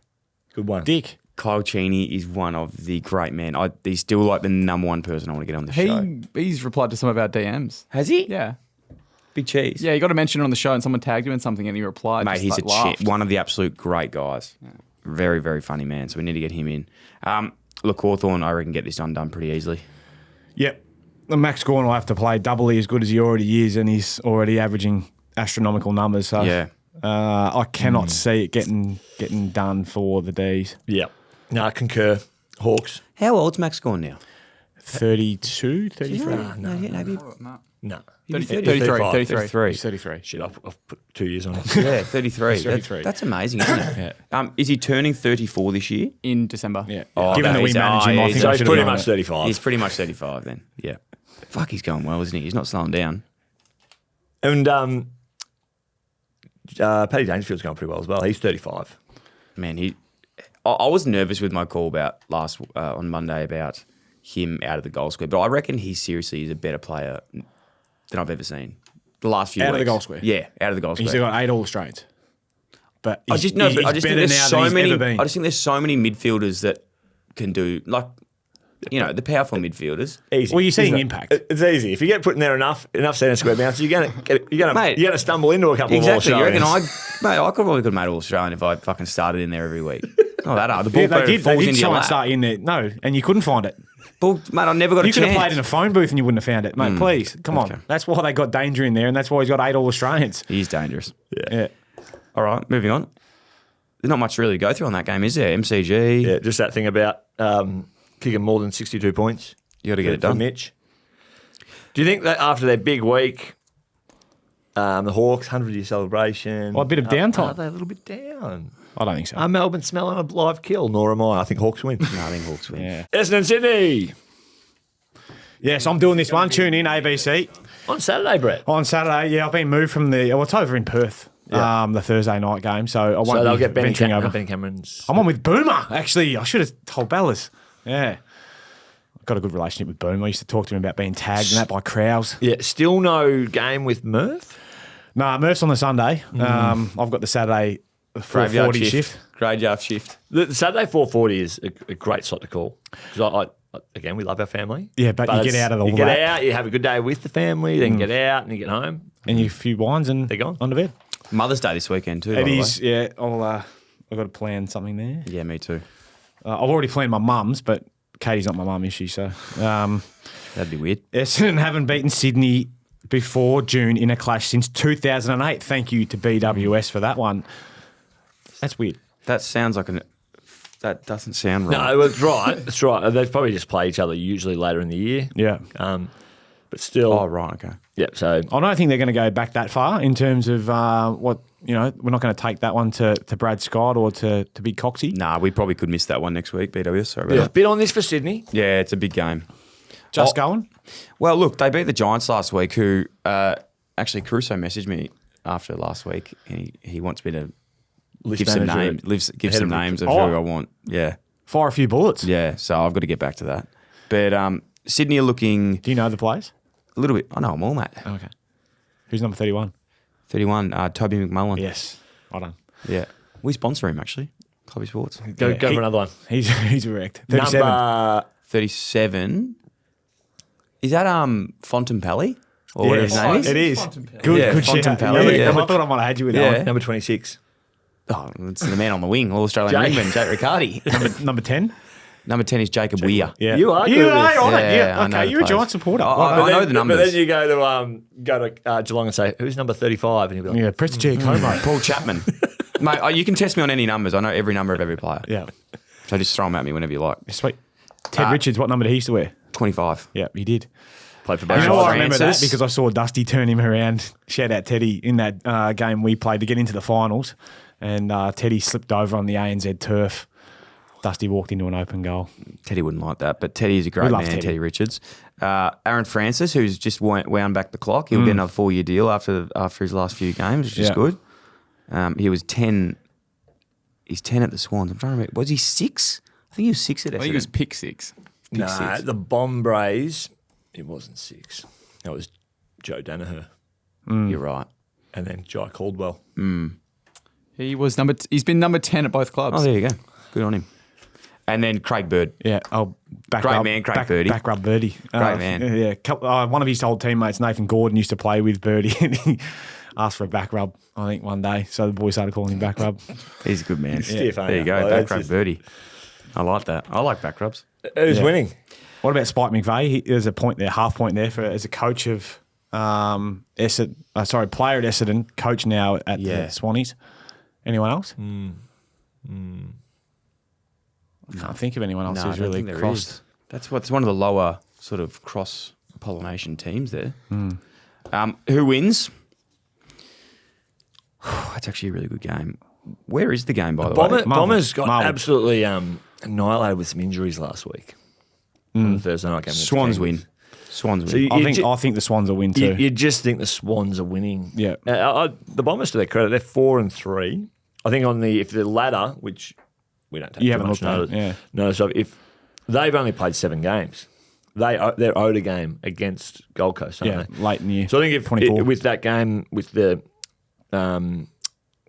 Good one. Dick. Kyle Cheney is one of the great men. He's still like the number one person I want to get on the show. He's replied to some of our DMs. Has he? Yeah. Big cheese. Yeah, he got a mention on the show and someone tagged him in something and he replied. Mate, just, he's laughed. one of the absolute great guys. Yeah. Very, very funny man. So we need to get him in. Look, Hawthorn, I reckon, get this done pretty easily. Yep. Max Gawn will have to play doubly as good as he already is, and he's already averaging astronomical numbers. So Yeah. I cannot see it getting done for the D's. Yep. No, I concur. Hawks. How old's Max Gawn now? 32, 33? No. 33. 33. Shit, I've put 2 years on it. Yeah, 33. 33. That's amazing, isn't it? Yeah. Is he turning 34 this year? In December. Yeah. Oh, Given that we manage him, I think So I he's should pretty have known much it. 35. He's pretty much 35 then. Yeah. Fuck, he's going well, isn't he? He's not slowing down. And Paddy Dangerfield's going pretty well as well. He's 35. Man, I was nervous with my call about on Monday about him out of the goal square, but I reckon he seriously is a better player than I've ever seen. The last few Out of weeks. the goal square? Yeah, out of the goal square. He's got 8 All-Australians. But I just think better there's now so than he's many. ever been. I just think there's so many midfielders that can do the powerful midfielders. Easy. Well, you're seeing Isn't it? impact. It's easy. If you get put in there enough centre square bounces, you're gonna Mate, stumble into a couple Exactly. of You reckon All-Australians. I could have made All Australian if I fucking started in there every week. Not that hard. The Yeah, ball they did falls into try your and lap. start in there. No, and you couldn't find it. Ball, mate, I never got You a could chance. have played in a phone booth and you wouldn't have found it. Mate, please, come on. Okay. That's why they got danger in there, and that's why he's got 8 All-Australians. He's dangerous. Yeah. All right, moving on. There's not much really to go through on that game, is there? MCG. Yeah, just that thing about kicking more than 62 points. You got to get it for done. Mitch. Do you think that after their big week, the Hawks 100-year celebration, Well, a bit of downtime. Are they a little bit down? I don't think so. Are Melbourne smelling a live kill? Nor am I. I think Hawks win. No, I think Hawks win. Yeah. Essendon Sydney Yes, I'm doing this one. Tune in, ABC. on Saturday, Brett. On Saturday, yeah, I've been moved from it's over in Perth, Yeah. the Thursday night game, so I won't So they'll be get Benny venturing over. Cameron's. I'm on with Boomer, actually. I should have told Bellas. Yeah. I've got a good relationship with Boomer. I used to talk to him about being tagged and that by Crowes. Yeah, still no game with Murph. Nah, Murph's on the Sunday. I've got the Saturday 4:40 shift. Graveyard shift. The Saturday 4:40 is a great slot to call because again, we love our family. Yeah, but you get it's- out of the You get lap. out, you have a good day with the family, then get out and you get home. And you a few wines and They're gone. on to bed. Mother's Day this weekend too. by It the way. is, yeah. I've got to plan something there. Yeah, me too. I've already planned my mum's, but Katie's not my mum, is she? So That'd be weird. Essendon haven't beaten Sydney before June in a clash since 2008. Thank you to BWS for that one. That's weird. That sounds like that doesn't sound right. No, it's right. It's right. They probably just play each other usually later in the year. Yeah. But still. Oh, right, okay. Yeah, so. I don't think they're going to go back that far in terms of we're not going to take that one to Brad Scott or to Big Coxie. Nah, we probably could miss that one next week, BWS. Sorry about Yeah. that. Bit on this for Sydney. Yeah, it's a big game. Just going? Well, look, they beat the Giants last week, who actually Caruso messaged me after last week. He wants me to List give some manager names, give ahead some of names of Oh. who I want. Yeah, Fire a few bullets. yeah. So I've got to get back to that. But Sydney are looking Do you know the players? a little bit. I know them all, mate. Okay. Who's number 31? 31, Toby McMullen. Yes. Well done. Yeah. We sponsor him, actually. Clubby Sports. Go Yeah, for another one. He's erect. 37. Number 37. Is that Fontempelli? Or whatever his Yes, name is? it is. Fontempelli. Good, Yeah, good shit. Fontempelli, yeah. I thought I might have had you with Yeah. that number 26. Oh, it's the man on the wing, All-Australian Jake. wingman, Jake Riccardi. one. Number 10? Number 10 is Jacob Weir. Yeah. You are You good at are, this. aren't you? Yeah, I know Okay, the you're a players. Giant supporter. I Well done. know the numbers. But then you go to Geelong and say, who's number 35? And you'll be like, Yeah, Prestige Como. Paul Chapman. Mate, you can test me on any numbers. I know every number of every player. Yeah. So just throw them at me whenever you like. Sweet. Ted Richards, what number did he used to wear? 25. Yeah, he did. played for You both know what? I sides. remember that Francis. because I saw Dusty turn him around. Shout out Teddy in that game we played to get into the finals. And Teddy slipped over on the ANZ turf. Dusty walked into an open goal. Teddy wouldn't like that, but Teddy is a great We love man, Teddy. Teddy Richards. Aaron Francis, who's just wound back the clock. He'll get another 4-year deal after his last few games, which is Yeah. good. He was 10. He's 10 at the Swans. I'm trying to remember. Was he 6? I think he was 6 at Essendon. I think it was pick 6. Pick Nah, 6. the Bombbrays, it wasn't 6. That was Joe Danaher. You're right. And then Jai Caldwell. He's been number 10 at both clubs. Oh, there you go. Good on him. And then Craig Bird. Yeah, Great man, Craig Birdie. Back rub Birdie. Great man. Yeah, one of his old teammates, Nathan Gordon, used to play with Birdie, and he asked for a back rub, I think, one day. So the boys started calling him back rub. He's a good man. Stiff, There you go, back rub Birdie. I like that. I like back rubs. Who's winning? What about Spike McVeigh? There's a point there, half point there for as a coach of player at Essendon, coach now at the Swannies. Anyone else? I can't think of anyone else who's really crossed. That's one of the lower sort of cross-pollination teams there. Who wins? That's actually a really good game. Where is the game, by the way? Bombers got absolutely annihilated with some injuries last week. On the Thursday night game. Swans win. Swans win. So I think the Swans will win too. You just think the Swans are winning. Yeah. The Bombers, to their credit, they're 4-3. I think if the ladder, which we don't take You too haven't much looked at it, notice of, if they've only played 7 games, they're owed a game against Gold Coast, aren't they? Late in the year. So I think 24. with that game, with the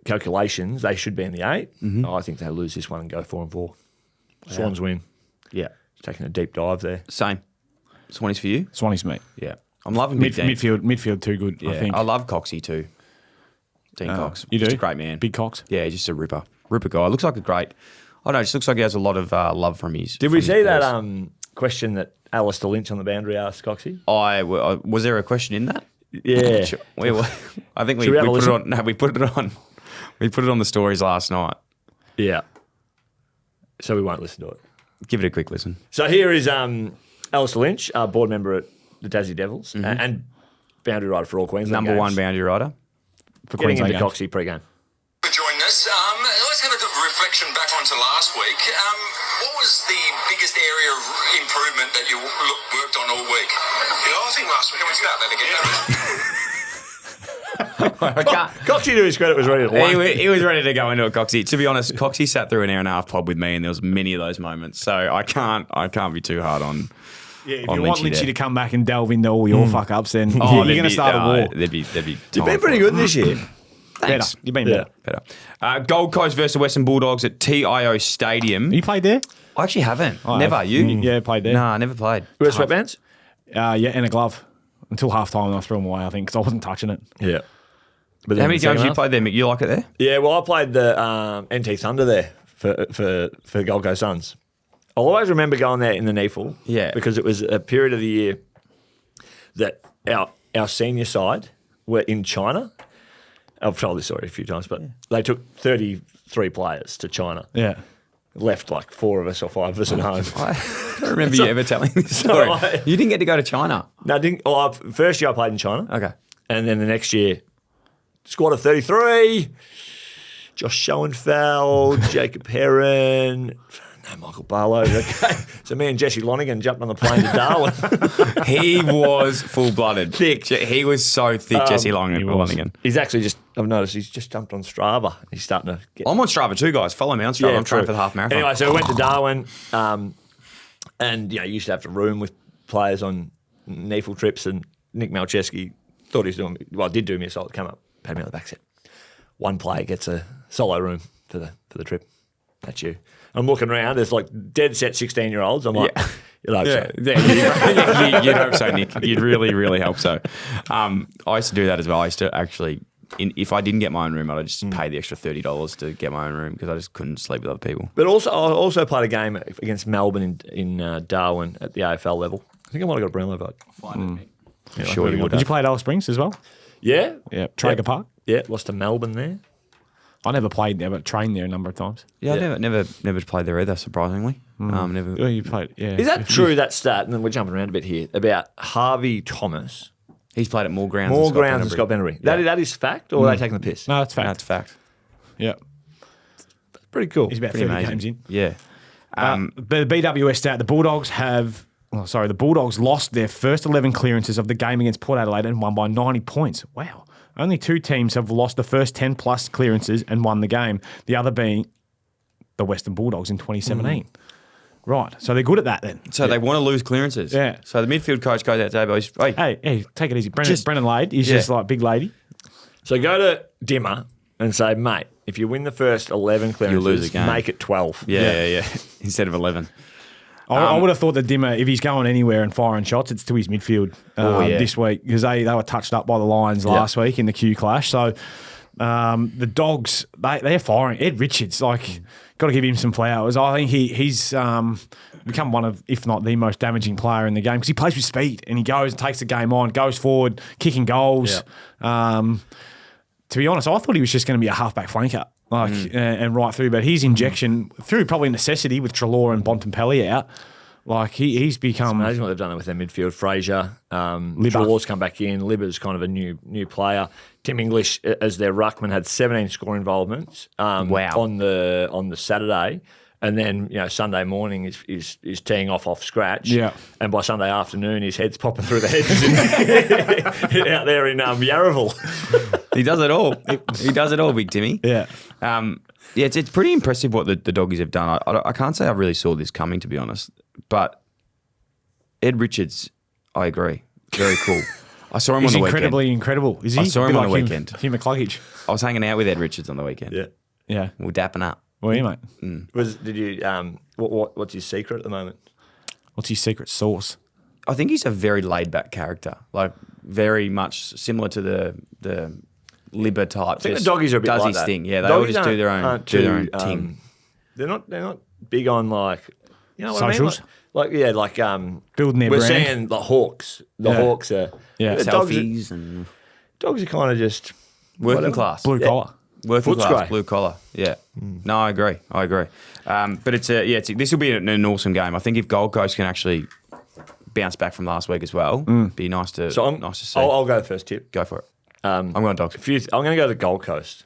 calculations, they should be in the 8. I think they lose this one and go 4-4. Swans win. Yeah. Taking a deep dive there. Same. Swannies for you? Swannies, mate. Yeah. I'm loving Big Dean. Midfield too good, Yeah. I think. I love Coxie too. Dean Cox. You do? Just a great man. Big Cox. Yeah, just a ripper. Ripper guy. Looks like a great... I don't know, just looks like he has a lot of love from his... Did we see that question that Alistair Lynch on the boundary asked Coxie? Was there a question in that? Yeah. I think we Should we have a put it listen? on... No, we put it on. We put it on the stories last night. Yeah. So we won't listen to it. Give it a quick listen. So here is Alistair Lynch, board member at the Tassie Devils and boundary rider for all Queensland Number games. 1 boundary rider. For getting into Queensland Coxie pre-game. For joining us. Let's have a reflection back onto last week. What was the biggest area of improvement that you worked on all week? I think last week. Can we start that again? Coxie, to his credit, was ready to win. He was ready to go into it, Coxie. To be honest, Coxie sat through an hour and a half pod with me, and there was many of those moments. So I can't be too hard on. Yeah, if you want Lynchy to come back and delve into all your fuck ups, then you're going to start a war. There'd be You've been pretty good this year. Thanks. You've been Better. Gold Coast versus Western Bulldogs at TIO Stadium. You played there? I actually haven't. Never. You? Yeah, played there. Nah, never played. You wear sweatbands? Yeah, and a glove. Until half time, and I threw them away, I think, because I wasn't touching it. Yeah. How many games you played there, Mick? You like it there? Yeah, well, I played the NT Thunder there for Gold Coast Suns. I'll always remember going there in the NEFL. Yeah. Because it was a period of the year that our senior side were in China. I've told this story a few times, but they took 33 players to China. Yeah. Left like 4 of us or 5 of us at home. I don't remember you ever telling this story. You didn't get to go to China. No, I didn't. Well, first year I played in China. Okay. And then the next year, squad of 33, Josh Schoenfeld, Jacob Heron, no Michael Barlow. Okay. So me and Jesse Lonigan jumped on the plane to Darwin. He was full-blooded. Thick. He was so thick, Jesse Lonigan. He's actually I've noticed he's just jumped on Strava. He's starting to get... I'm on Strava too, guys. Follow me on Strava. I'm training for the half marathon. Anyway, so we went to Darwin and, you used to have to room with players on NEFL trips, and Nick Malcheski thought he was doing... Well, did do me a solid. Come up, pat me on the back, said, one player gets a solo room for the trip. That's you. I'm looking around. There's like dead set 16-year-olds. I'm like, you'd hope so. You'd hope so, Nick. You'd really, really hope so. I used to do that as well. I used to actually, if I didn't get my own room, I'd just pay the extra $30 to get my own room because I just couldn't sleep with other people. But I also played a game against Melbourne in Darwin at the AFL level. I think I might have got a Brownlow vote. Sure you would. Did you play at Alice Springs as well? Yeah. Yeah. Traeger Park? Yeah, lost to Melbourne there. I never played there, but trained there a number of times. Yeah, I never played there either, surprisingly. Never. Oh, you played, yeah. Is that true, that stat, and then we're jumping around a bit here, about Harvey Thomas? He's played at more grounds Than Scott Benbury. That is fact, or are they taking the piss? No, that's fact. That's fact. Yeah. Pretty cool. He's about Pretty 30 amazing. games in. Yeah. The BWS stat, the Bulldogs lost their first 11 clearances of the game against Port Adelaide and won by 90 points. Wow. Only 2 teams have lost the first 10-plus clearances and won the game, the other being the Western Bulldogs in 2017. Right. So they're good at that then. So they want to lose clearances. Yeah. So the midfield coach goes out to boys. Hey, take it easy. Brennan Lade, he's just like big lady. So go to Dimmer and say, mate, if you win the first 11 clearances, lose a game. make it 12. Yeah. Instead of 11. I would have thought that Dimmer, if he's going anywhere and firing shots, it's to his midfield this week because they were touched up by the Lions last week in the Q clash. So the Dogs, they're firing. Ed Richards, got to give him some flowers. I think he's become one of, if not the most damaging player in the game because he plays with speed and he goes and takes the game on, goes forward, kicking goals. Yeah. To be honest, I thought he was just going to be a halfback flanker. And right through, but his injection through probably necessity with Treloar and Bontempelli out, he's become. It's amazing what they've done with their midfield. Fraser, Treloar's come back in. Libba's kind of a new player. Tim English as their ruckman had 17 score involvements. On the Saturday. And then, Sunday morning is teeing off scratch. Yeah. And by Sunday afternoon, his head's popping through the hedges out there in Yarraville. He does it all. He does it all, Big Timmy. Yeah. It's pretty impressive what the Doggies have done. I can't say I really saw this coming, to be honest. But Ed Richards, I agree. Very cool. I saw him on the weekend. He's incredibly incredible. Is he? I saw him on the weekend. Hugh McCluggage. I was hanging out with Ed Richards on the weekend. Yeah. We were dapping up. Well, yeah, mate. Did you? What's his secret at the moment? What's his secret sauce? I think he's a very laid back character, very much similar to the Libba type. I think the Doggies are a bit does like his that. thing. Yeah, they Doggies all just do their own thing. They're not big on what socials. I mean? Building their we're brand. seeing the Hawks. The Hawks are the selfies and Dogs are kind of just working class, blue collar. Working class, Footscray. blue collar. Yeah. No, I agree. But this will be an awesome game. I think if Gold Coast can actually bounce back from last week as well, be nice to see. I'll go first tip. Go for it. I'm going Dogs. I'm going to go to the Gold Coast.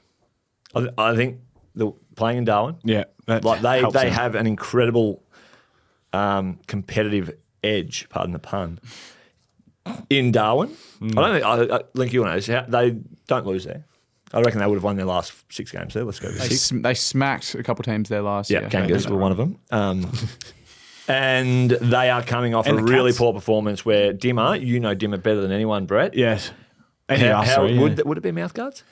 I think playing in Darwin. Yeah, they have an incredible competitive edge. Pardon the pun. In Darwin, I don't think Link, you know, they don't lose there. I reckon they would have won their last 6 games there. Let's go with 6. They smacked a couple of teams there last year. Yeah, Kangas were one of them. And they are coming off a really poor performance where Dimmer, you know Dimmer better than anyone, Brett. Yes. Would it be mouth guards?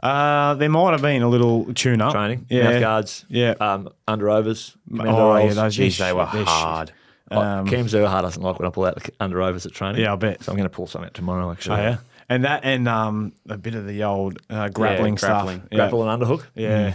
There might have been a little tune-up. Training, yeah. mouth guards, under overs. Those they were hard. Cam Zerhard doesn't like when I pull out the under overs at training. Yeah, I bet. So I'm going to pull something out tomorrow, actually. Oh, yeah. And a bit of the old grappling stuff. Grapple and underhook. Yeah.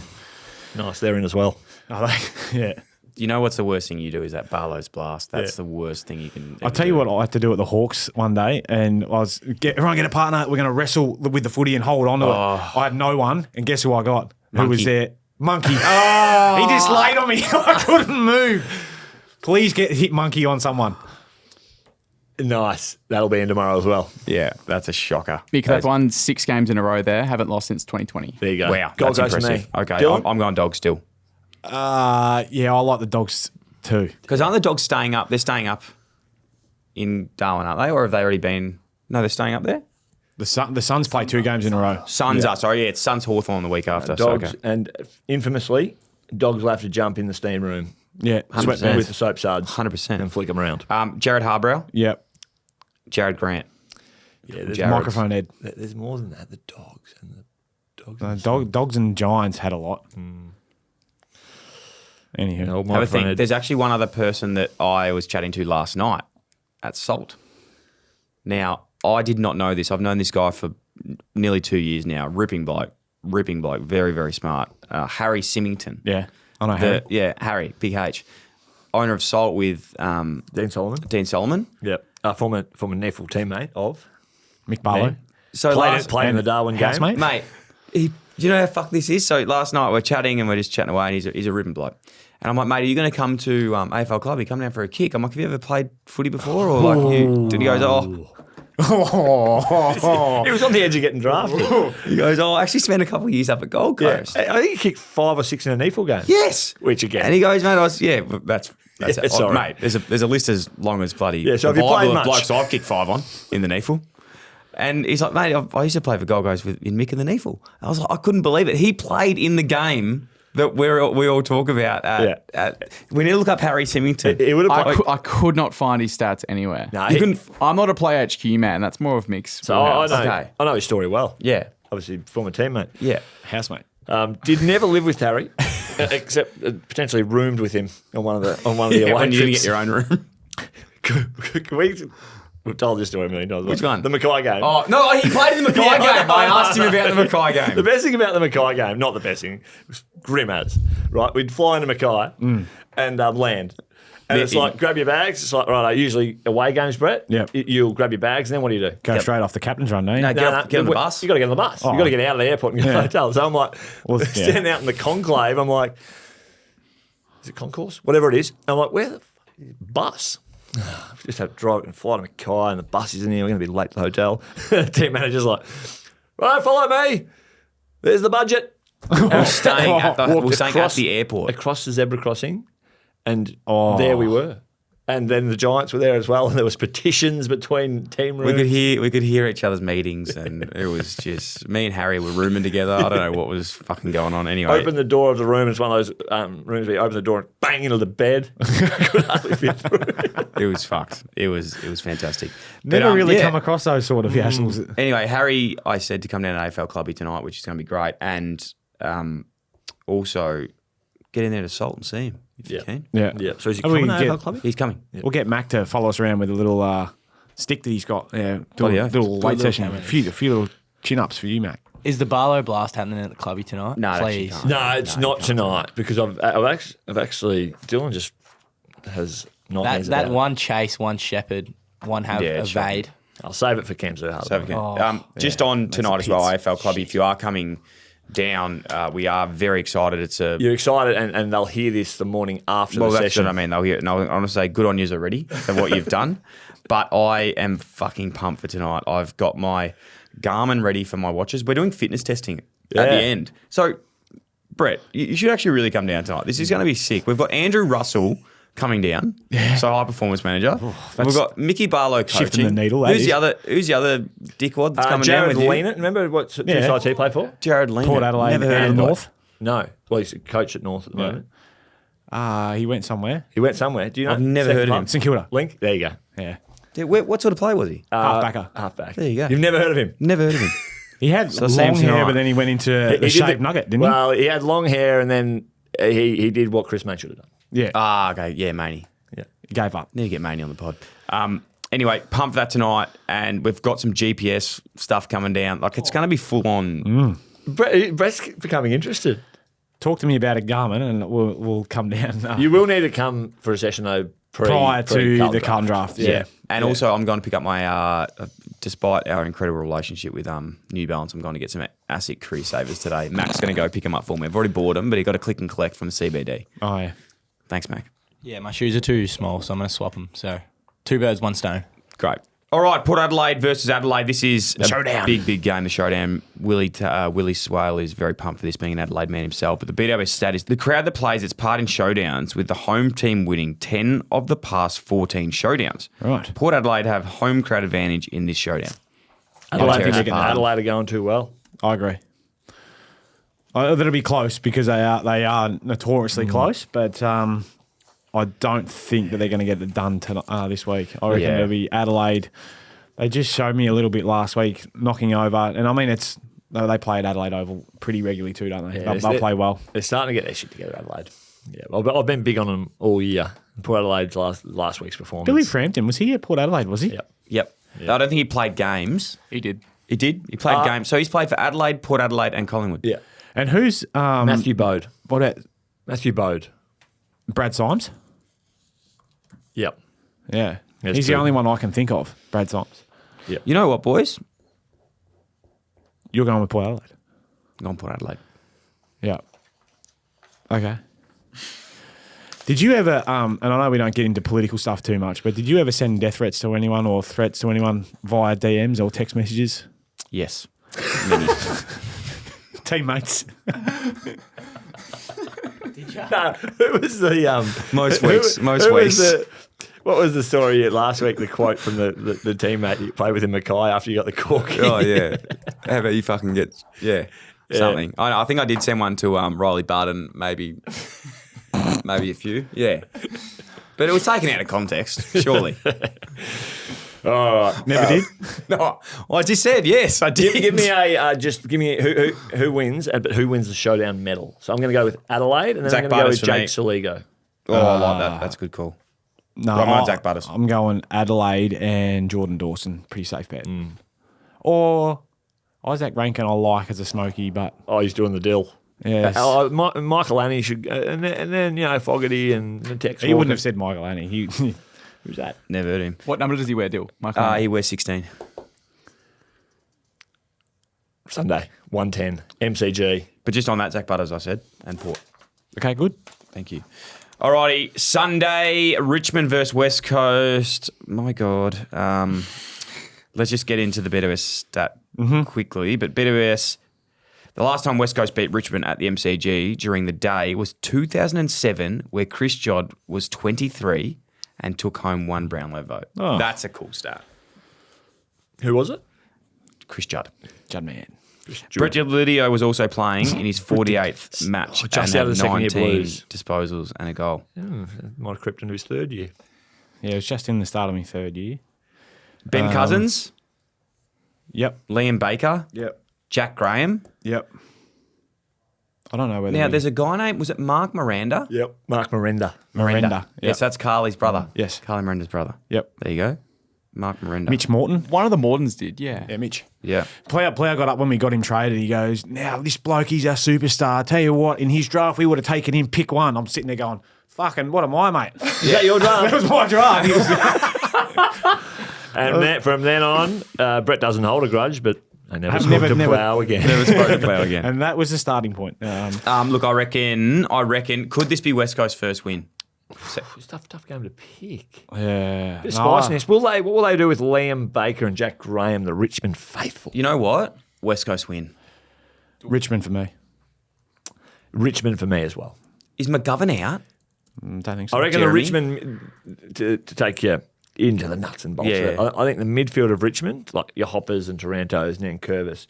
Nice, they're in as well. Yeah. You know what's the worst thing you do is that Barlow's blast. That's the worst thing you can I'll tell you what I had to do at the Hawks one day, and everyone get a partner, we're going to wrestle with the footy and hold on to it. I had no one, and guess who I got? Monkey. Who was there? Monkey. He just laid on me. I couldn't move. Please hit Monkey on someone. Nice. That'll be in tomorrow as well. Yeah, that's a shocker. Because they've won 6 games in a row there, haven't lost since 2020. There you go. Wow, Gold that's goes to impressive. me. Okay, Dylan? I'm going Dogs still. Yeah, I like the Dogs too. Because aren't the Dogs staying up? They're staying up in Darwin, aren't they? Or have they already been? No, they're staying up there? The Suns play 2 games in a row. Suns are, sorry, it's Suns Hawthorn the week after. Dogs, so, and infamously, Dogs will have to jump in the steam room. Yeah, 100%. With the soap suds. 100%. And flick them around. Jared Harbrow. Yep. Jared Grant. Yeah, there's Microphone Ed. There's more than that. The Dogs and the Dogs. Dogs and Giants had a lot. Anywho, Have a think. There's actually one other person that I was chatting to last night at Salt. Now, I did not know this. I've known this guy for nearly 2 years now. Ripping bloke. Very, very smart. Harry Symington. Yeah, I know Harry. Yeah, Harry, Big H. Owner of Salt with Dean Solomon. Yep. Former Neffel teammate of Mick Barlow. So played in the Darwin game. Housemate? Mate, do you know how fuck this is? So last night we're chatting and we're just chatting away and he's a ripping bloke. And I'm like, mate, are you going to come to AFL Club? You come down for a kick? I'm like, have you ever played footy before? Or like, he goes, He was on the edge of getting drafted. He goes, I actually spent a couple of years up at Gold Coast. I think he kicked 5 or 6 in a Neffel game. Yes. Which again. And he goes, mate, that's it. Sorry. Mate, there's a list as long as bloody so have the you Bible played of much? blokes I've kicked 5 on in the Neffel. And he's like, mate, I used to play for Gold Coast in Mick and the Neffel. I was like, I couldn't believe it. He played in the game that we all talk about. We need to look up Harry Symington. It would have. I could not find his stats anywhere. No, I'm not a Play HQ man. That's more of Mick's. So I know. Okay. I know his story well. Yeah. Obviously, former teammate. Yeah. Housemate. Did never live with Harry, except potentially roomed with him on one of the away when you didn't trips. get your own room. We've told this story a million times. Which one? The Mackay game. Oh, no, he played in the Mackay game. I asked him about the Mackay game. The best thing about the Mackay game, not the best thing, it was grim as, right? We'd fly into Mackay and land. And it's like, grab your bags. It's like, right, usually away games, Brett. Yep. You'll grab your bags, and then what do you do? Go straight off the captain's run, don't you? No, get on the bus. You got to get on the bus. You got to get out of the airport and go to the hotel. So I'm like, standing out in the conclave. I'm like, is it concourse? Whatever it is. I'm like, where the bus? Just have to drive and fly to Mackay, and the bus is in here. We're going to be late to the hotel. Team manager's like, right, follow me. There's the budget. We're staying at Walked the airport. across the zebra crossing, and there we were. And then the Giants were there as well, and there was petitions between team rooms. We could hear each other's meetings, and it was just me and Harry were rooming together. I don't know what was fucking going on. Anyway, Open the door of the room. It's one of those rooms where you open the door and bang into the bed. Could hardly fit through. it was fucked. It was fantastic. Never really come across those sort of yassles. Anyway, Harry, I said to come down to AFL Clubby tonight, which is going to be great, and also get in there to Salt and see him if you can. Yeah. So is he And we coming to get- AFL Clubby? He's coming. We'll get Mac to follow us around with a little stick that he's got. Yeah, do a little weight session. A few little chin-ups for you, Mac. Is the Barlow Blast happening at the clubby tonight? No, it actually please. can't. No, it's not tonight because I've actually Dylan just has not That one chase, one shepherd, one have evade. I'll save it for Cam Zerhard. So just on tonight as well, AFL Clubby, if you are coming down, we are very excited. You're excited, and they'll hear this the morning after the that's session. what I mean. They'll hear it. And I want to say good on you already for what you've done. But I am fucking pumped for tonight. I've got my Garmin ready for my watches. We're doing fitness testing at the end. So, Brett, you should actually really come down tonight. This is going to be sick. We've got Andrew Russell coming down, so high performance manager. We've got Mickey Barlow coaching. Shifting the needle. Who's the other dickwad that's coming Jared down with Lean. Remember what two sides he played for? Jared Lean. Port Adelaide Never heard and of him. North. No. Well, he's a coach at North at the moment. He went somewhere. He went somewhere. Do you know? I've never heard of him. St Kilda. Link. There you go. Yeah. What sort of player was he? Halfbacker. Halfback. There you go. You've never heard of him? Never heard of him. He had So same long hair, tonight. but then he went into the He shaved did nugget, didn't Well, he had long hair, and then he did what Chris May should have done. he? Yeah. Okay. Yeah, Maney. He gave up. Need to get Maney on the pod. Anyway, pump that tonight, and we've got some GPS stuff coming down. Like, it's going to be full on. Brett's becoming interested. Talk to me about a Garmin, and we'll come down. You will need to come for a session though prior to Carlton the Carlton draft. Yeah. And also, I'm going to pick up my, despite our incredible relationship with New Balance, I'm going to get some ASIC Career Savers today. Mac's going to go pick them up for me. I've already bought them, but he got a click and collect from the CBD. Oh, yeah. Thanks, Mac. Yeah, my shoes are too small, so I'm going to swap them. So 2 birds, 1 stone. Great. All right, Port Adelaide versus Adelaide. This is a showdown. big game, the showdown. Willie Swale is very pumped for this, being an Adelaide man himself. But the BWS stat is the crowd that plays its part in showdowns, with the home team winning 10 of the past 14 showdowns. Right. Port Adelaide have home crowd advantage in this showdown. Adelaide are going too well. I agree. That'll be close because they are notoriously close, but I don't think that they're going to get it done this week. I reckon it'll be Adelaide. They just showed me a little bit last week, knocking over. And I mean, they play at Adelaide Oval pretty regularly too, don't they? Yeah, they'll play well. They're starting to get their shit together, Adelaide. Yeah, I've been big on them all year. Port Adelaide's last week's performance. Billy Frampton, was he at Port Adelaide, was he? Yep. I don't think he played games. He did. He did? He played games. So he's played for Adelaide, Port Adelaide and Collingwood. Yeah. And who's Matthew Bode. What at Matthew Bode. Brad Symes? Yep. Yeah. That's He's the true. only one I can think of, Brad Symes. You know what, boys? You're going with Port Adelaide. I'm going Port Adelaide. Yeah. Okay. Did you ever, and I know we don't get into political stuff too much, but did you ever send death threats to anyone or threats to anyone via DMs or text messages? Yes. Many. Teammates. No, who was the Most weeks. Most weeks. What was the story last week? The quote from the teammate you played with in Mackay after you got the cork. Oh, yeah. How about you fucking get... Yeah. something. I think I did send one to Riley Barton, maybe a few. Yeah. But it was taken out of context, surely. Never did. No, I just said yes, I did. Give me who wins, but who wins the showdown medal. So I'm going to go with Adelaide, and then Zach I'm going to go with Butters for Jake Soligo. Oh, I like that. That's a good call. No, I'm on Zach Butters. I'm going Adelaide and Jordan Dawson. Pretty safe bet. Or Isaac Rankin I like as a smoky, but... Oh, he's doing the deal. Yes. Michael Annie should, and then Fogarty and Tex. He wouldn't have said Michael Annie. Who's that? Never heard him. What number does he wear, Dill? Michael? He wears 16. Sunday, 110, MCG. But just on that, Zach Butters, I said, and Port. Okay, good. Thank you. Alrighty, Sunday, Richmond versus West Coast. My God. Let's just get into the BWS stat quickly. But BWS, the last time West Coast beat Richmond at the MCG during the day was 2007, where Chris Jodd was 23 and took home 1 Brownlow vote. Oh. That's a cool stat. Who was it? Chris Judd. Juddman. Brett Giulidio was also playing in his 48th match just and out of the had second year 19 Blues. disposals and a goal. Might have crept into his third year. Yeah, it was just in the start of my third year. Ben Cousins, Yep. Liam Baker, Yep. Jack Graham. Yep. I don't know whether Now, there's a guy named, was it Mark Miranda? Yep. Mark Miranda. Miranda. Yes, that's Carly's brother. Yes. Carly Miranda's brother. Yep. There you go. Mark Miranda. Mitch Morton. One of the Mortons did, yeah. Yeah, Mitch. Yeah. Player got up when we got him traded. He goes, now this bloke, he's our superstar. Tell you what, in his draft, we would have taken him pick 1. I'm sitting there going, fucking, what am I, mate? Is that your draft? That was my draft. He was, And from then on, Brett doesn't hold a grudge, but I never spoke to Plough again. Never spoke to Plough again. and that was the starting point. Look, I reckon, could this be West Coast's first win? It's a tough game to pick. Yeah. Bit of spiciness. What will they do with Liam Baker and Jack Graham, the Richmond faithful? You know what? West Coast win. Richmond for me. Richmond for me as well. Is McGovern out? Don't think so. I reckon Jeremy? the Richmond, to take you into the nuts and bolts Yeah. of it, I think the midfield of Richmond, like your Hoppers and Tarantos and Curvis,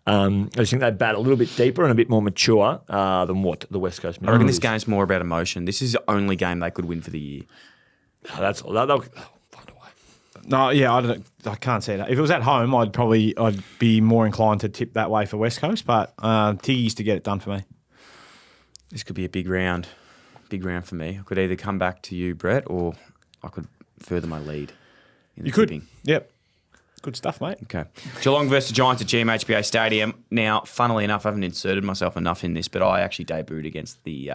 I just think they bat a little bit deeper and a bit more mature than what the West Coast midfield I reckon this is. game's more about emotion. This is the only game they could win for the year. They'll find a way. No, yeah, I can't say that. If it was at home, I'd be more inclined to tip that way for West Coast, but Tiggy's to get it done for me. This could be a big round. Big round for me. I could either come back to you, Brett, or I could further my lead. In the You could. tipping. Yep. Good stuff, mate. Okay. Geelong versus Giants at GMHBA Stadium. Now, funnily enough, I haven't inserted myself enough in this, but I actually debuted against the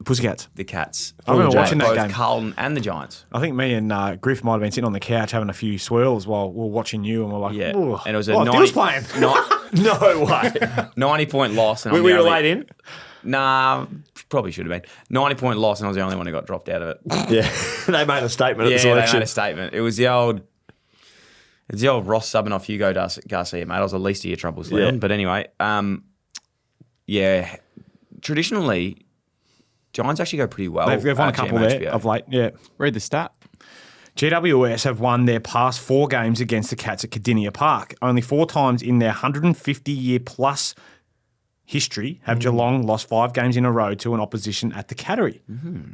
Pussycats. Cats. I remember watching that both game. Carlton and the Giants. I think me and Griff might have been sitting on the couch having a few swirls while we were watching you, and we're like, Yeah. "Ooh, And it was a oh, 90 Dill's playing." No way. 90-point loss. And Were I'm the you only- late in? Nah, probably should have been. 90-point loss, and I was the only one who got dropped out of it. Yeah. They made a statement at Yeah, the they selection. made a statement. It was the old Ross subbing off Hugo Garcia, mate. I was the least of your troubles, Leon. Yeah. But anyway, yeah. Traditionally, Giants actually go pretty well. They've won a at couple GMHBA. there of late. Yeah. Read the stat. GWS have won their past 4 games against the Cats at Cardinia Park. Only 4 times in their 150-year-plus history have Geelong lost 5 games in a row to an opposition at the Cattery.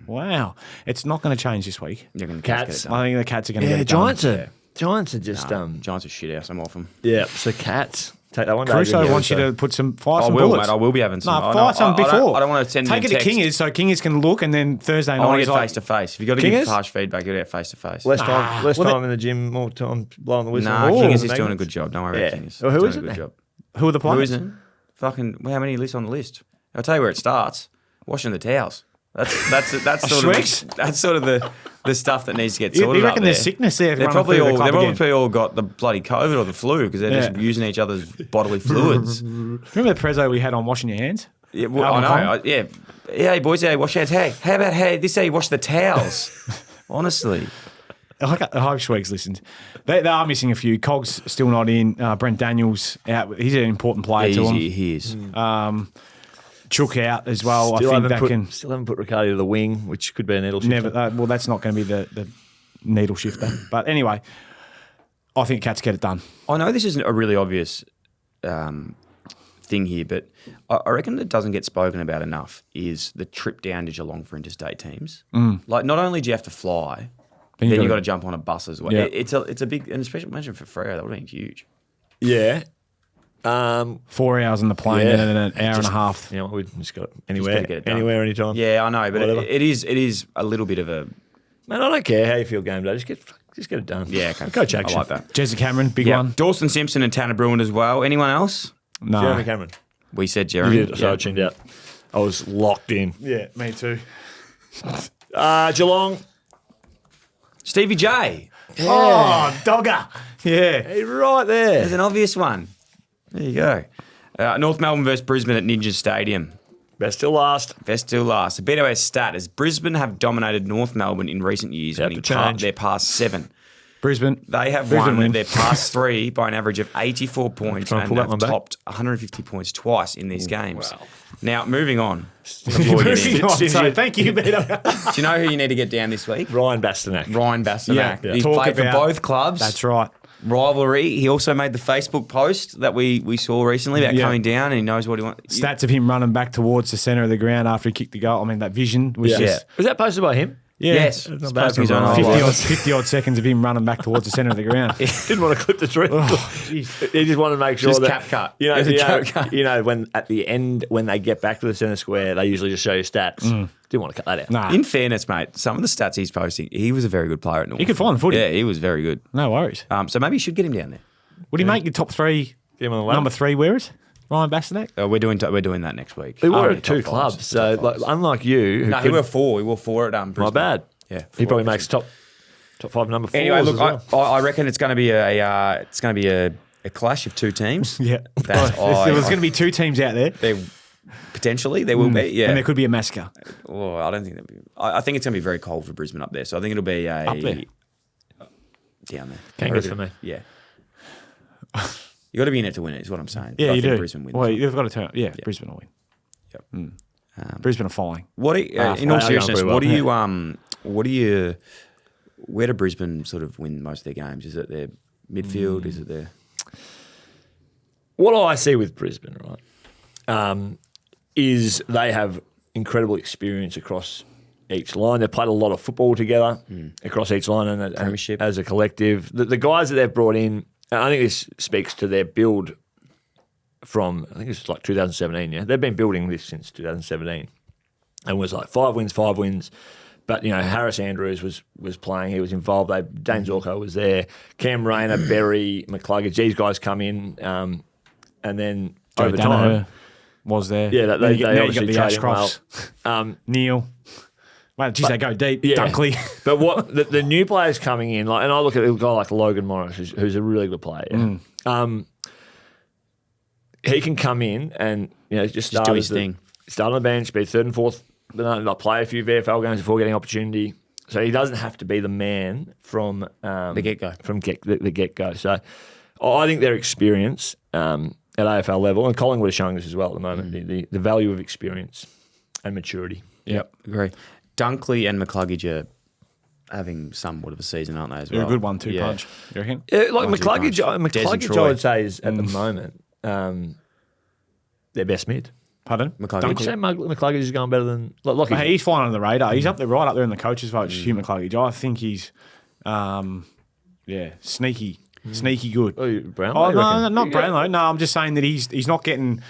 Wow. It's not going to change this week. You're gonna Cats. get it done. I think the Cats are going to Yeah, get it done. Giants are just Giants are shit house. I'm off them. yeah. So Cats take that one. Crusoe David. wants you to put some fire I some will, bullets. mate. I will be having some. No, I fire some before. I don't want to send Take them it a to text. Kingers so Kingers can look, and then Thursday night I want to he's get like, face to face. If you've got to Kingers? give harsh feedback, you got to get face to face. Less time well, in the gym, more time blowing the whistle. Nah, Oh, Kingers is magnets. doing a good job. Don't worry about Yeah. Kingers. Well, who He's is doing it a good then? job. who are the Who players? isn't? Fucking, how many lists on the list? I'll tell you where it starts. Washing the towels. That's sort of the stuff that needs to get You sorted. reckon up there's there. sickness there? They're running probably through the all club again? all got the bloody COVID or the flu because they're just Yeah. using each other's bodily fluids. Remember the prezzo we had on washing your hands? Yeah, well, I know. Yeah, hey boys, hey, wash your hands. Hey, how about this? How you wash the towels? Honestly, I hope Schweig's listened. They are missing a few. Cog's still not in. Brent Daniels out. He's an important player to them. he is. Chook out as well. Still I think that can still haven't put Riccardi to the wing, which could be a needle shifter. never. Well, that's not going to be the needle shifter. But anyway, I think Cats get it done. I know this isn't a really obvious thing here, but I reckon it doesn't get spoken about enough is the trip down to Geelong for interstate teams. Like, not only do you have to fly, then you've got to jump on a bus as well. Yeah. It's a big, and especially imagine for Freo, that would have been huge. Yeah. 4 hours on the plane and then an hour and a half. You know, we just got gotta get it done. anywhere, anytime. Yeah, I know, but Whatever. it is a little bit of a Man, I don't care how you feel game day. Just get it done. yeah. Okay. Coach action. I like that. Jezza Cameron, big Yeah, one. Dawson Simpson and Tanner Bruin as well. Anyone else? No. Jeremy Cameron. We said You Jeremy. did, so I tuned out. I was locked in. Yeah, me too. Geelong. Stevie J. Oh, dogger. Yeah. He's right there. There's an obvious one. There you go. North Melbourne versus Brisbane at Ninja Stadium. Best till last. Best till last. The BWS stat is Brisbane have dominated North Melbourne in recent years, Have winning to change. their past 7. Brisbane. They have Brisbane won win. their past 3 by an average of 84 points Trying to and pull that have one back. topped 150 points twice in these games. wow. Now, moving on. Before we get in, Moving on, so thank you, Peter. do you know who you need to get down this week? Ryan Bastanak. Ryan Bastanak. Yeah. He's Talk played for about- both clubs. That's right. Rivalry. He also made the Facebook post that we saw recently about Yeah. coming down, and he knows what he wants. Stats of him running back towards the centre of the ground after he kicked the goal. I mean, that vision was Yeah. just Was that posted by him? Yes. Not It's bad supposed to be his for own Ryan. highlight. 50 odd seconds of him running back towards the centre of the ground. Didn't want to clip the tree. He just wanted to make sure Just that cap cut. You know, It was a cap cut. you know, when at the end when they get back to the centre square, they usually just show you stats. Didn't want to cut that out. Nah, In fairness, mate, some of the stats he's posting, he was a very good player at North. he could find the footy. Yeah, he was very good. No worries. So maybe you should get him down there. Would he make your top 3, Get him on the ladder. number 3 wearers? Ryan Bastanak? We're doing that next week. He were yeah, at 2 top fives. clubs, so Top like, fives. unlike you, who No, he could- wore 4. He wore 4 at Brisbane. my bad. Yeah, He 4 probably at makes top 5 number 4. Anyway, look, as well. I reckon it's going to be a clash of 2 teams. Yeah. That's There's going to be 2 teams out there. There potentially there will be. Yeah. And there could be a massacre. Well, I don't think that'd be. I think it's going to be very cold for Brisbane up there, so I think it'll be a Up there? down there. Kangaroos for me. Yeah. You got to be in it to win it, is what I'm saying. Yeah, But I you think do. Brisbane wins. Well, you've got to turn. Yeah, Brisbane will win. Yep. Brisbane are flying. What are, in all they are going seriousness, pretty well. where do Brisbane sort of win most of their games? Is it their midfield? Is it their What I see with Brisbane, right, is they have incredible experience across each line. They've played a lot of football together across each line and Premiership. as a collective. The guys that they've brought in, and I think this speaks to their build from, I think it's like 2017, yeah? They've been building this since 2017 and was like 5 wins. But, you know, Harris Andrews was playing. He was involved. Dane Zorko was there. Cam Rayner, Berry, McCluggage, these guys come in. And then Joe over Danaher time, was there. yeah, Then you they got obviously the trade him Ashcrofts. Neil. Well, geez, they go deep. Yeah. Dunkley. But what the new players coming in, like, and I look at a guy like Logan Morris, who's a really good player. He can come in and just start do as his thing. Start on the bench, be 3rd and 4th, but like play a few VFL games before getting opportunity. So he doesn't have to be the man from the get-go? From the get go. So I think their experience at AFL level, and Collingwood is showing this as well at the moment, the value of experience and maturity. Yep, agree. Dunkley and McCluggage are having somewhat of a season, aren't they, as well? They're a good 1-2 punch. You reckon? Yeah, like 1-2 McCluggage, punch. Des and I Troy. would say is at the moment their best mid. Pardon? McCluggage. Would you say McCluggage is going better than like Hey, he's flying under the radar. He's up there, right up there in the coaches' vote. Hugh McCluggage. I think he's, sneaky good. Brownlow? Oh you no, reckon? not Brownlow. No, I'm just saying that he's not getting.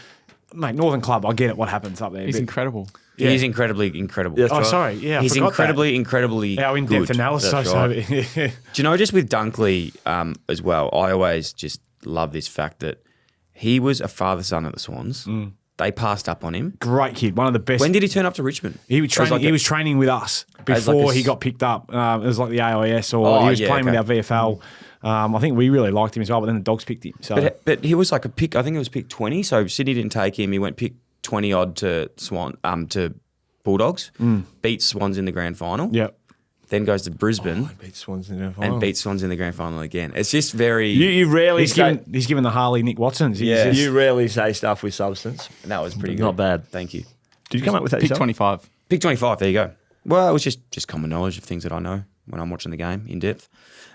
Mate, Northern Club. I get it. What happens up there? He's but- incredible. Yeah. He's incredibly incredible. That's Oh, right. sorry. Yeah, I He's forgot incredibly that. Our in-depth good. analysis. That's So, Do you know, just with Dunkley as well, I always just love this fact that he was a father-son at the Swans. They passed up on him. great kid. One of the best. When did he turn up to Richmond? He was training. He was training with us before he got picked up. It was like the AIS, or he was playing with our VFL. I think we really liked him as well, but then the Dogs picked him. So, But he was like a pick. I think it was pick 20. So Sydney didn't take him. He went pick 20 odd to to Bulldogs. Beat Swans in the grand final. yeah, Then goes to Brisbane Beat Swans in the final. and beat Swans in the grand final again. It's just very. You rarely he's say, given the Harley Nick Watsons. He's Yeah. just- you rarely say stuff with substance. that was pretty good. Not bad. Thank you. Did you come up with that Pick yourself? 25. Pick 25. There you go. Well, it was just common knowledge of things that I know when I'm watching the game in depth.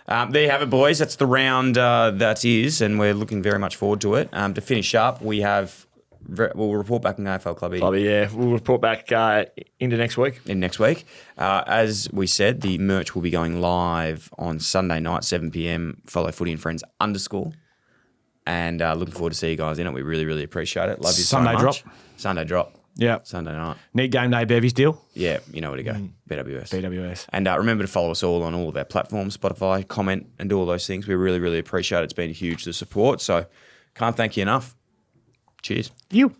There you have it, boys. That's the round that is, and we're looking very much forward to it. To finish up, we have we'll report back in AFL Clubby. We'll report back into next week. As we said, the merch will be going live on Sunday night, 7 p.m. Follow Footy and Friends _ and looking forward to see you guys in it. We really, really appreciate it. Love you so much. Sunday drop. Yeah. Sunday night. Need game day bevies deal? Yeah, you know where to go. BWS. BWS. And remember to follow us all on all of our platforms, Spotify, comment, and do all those things. We really, really appreciate it. It's been huge, the support. So can't thank you enough. Cheers. You.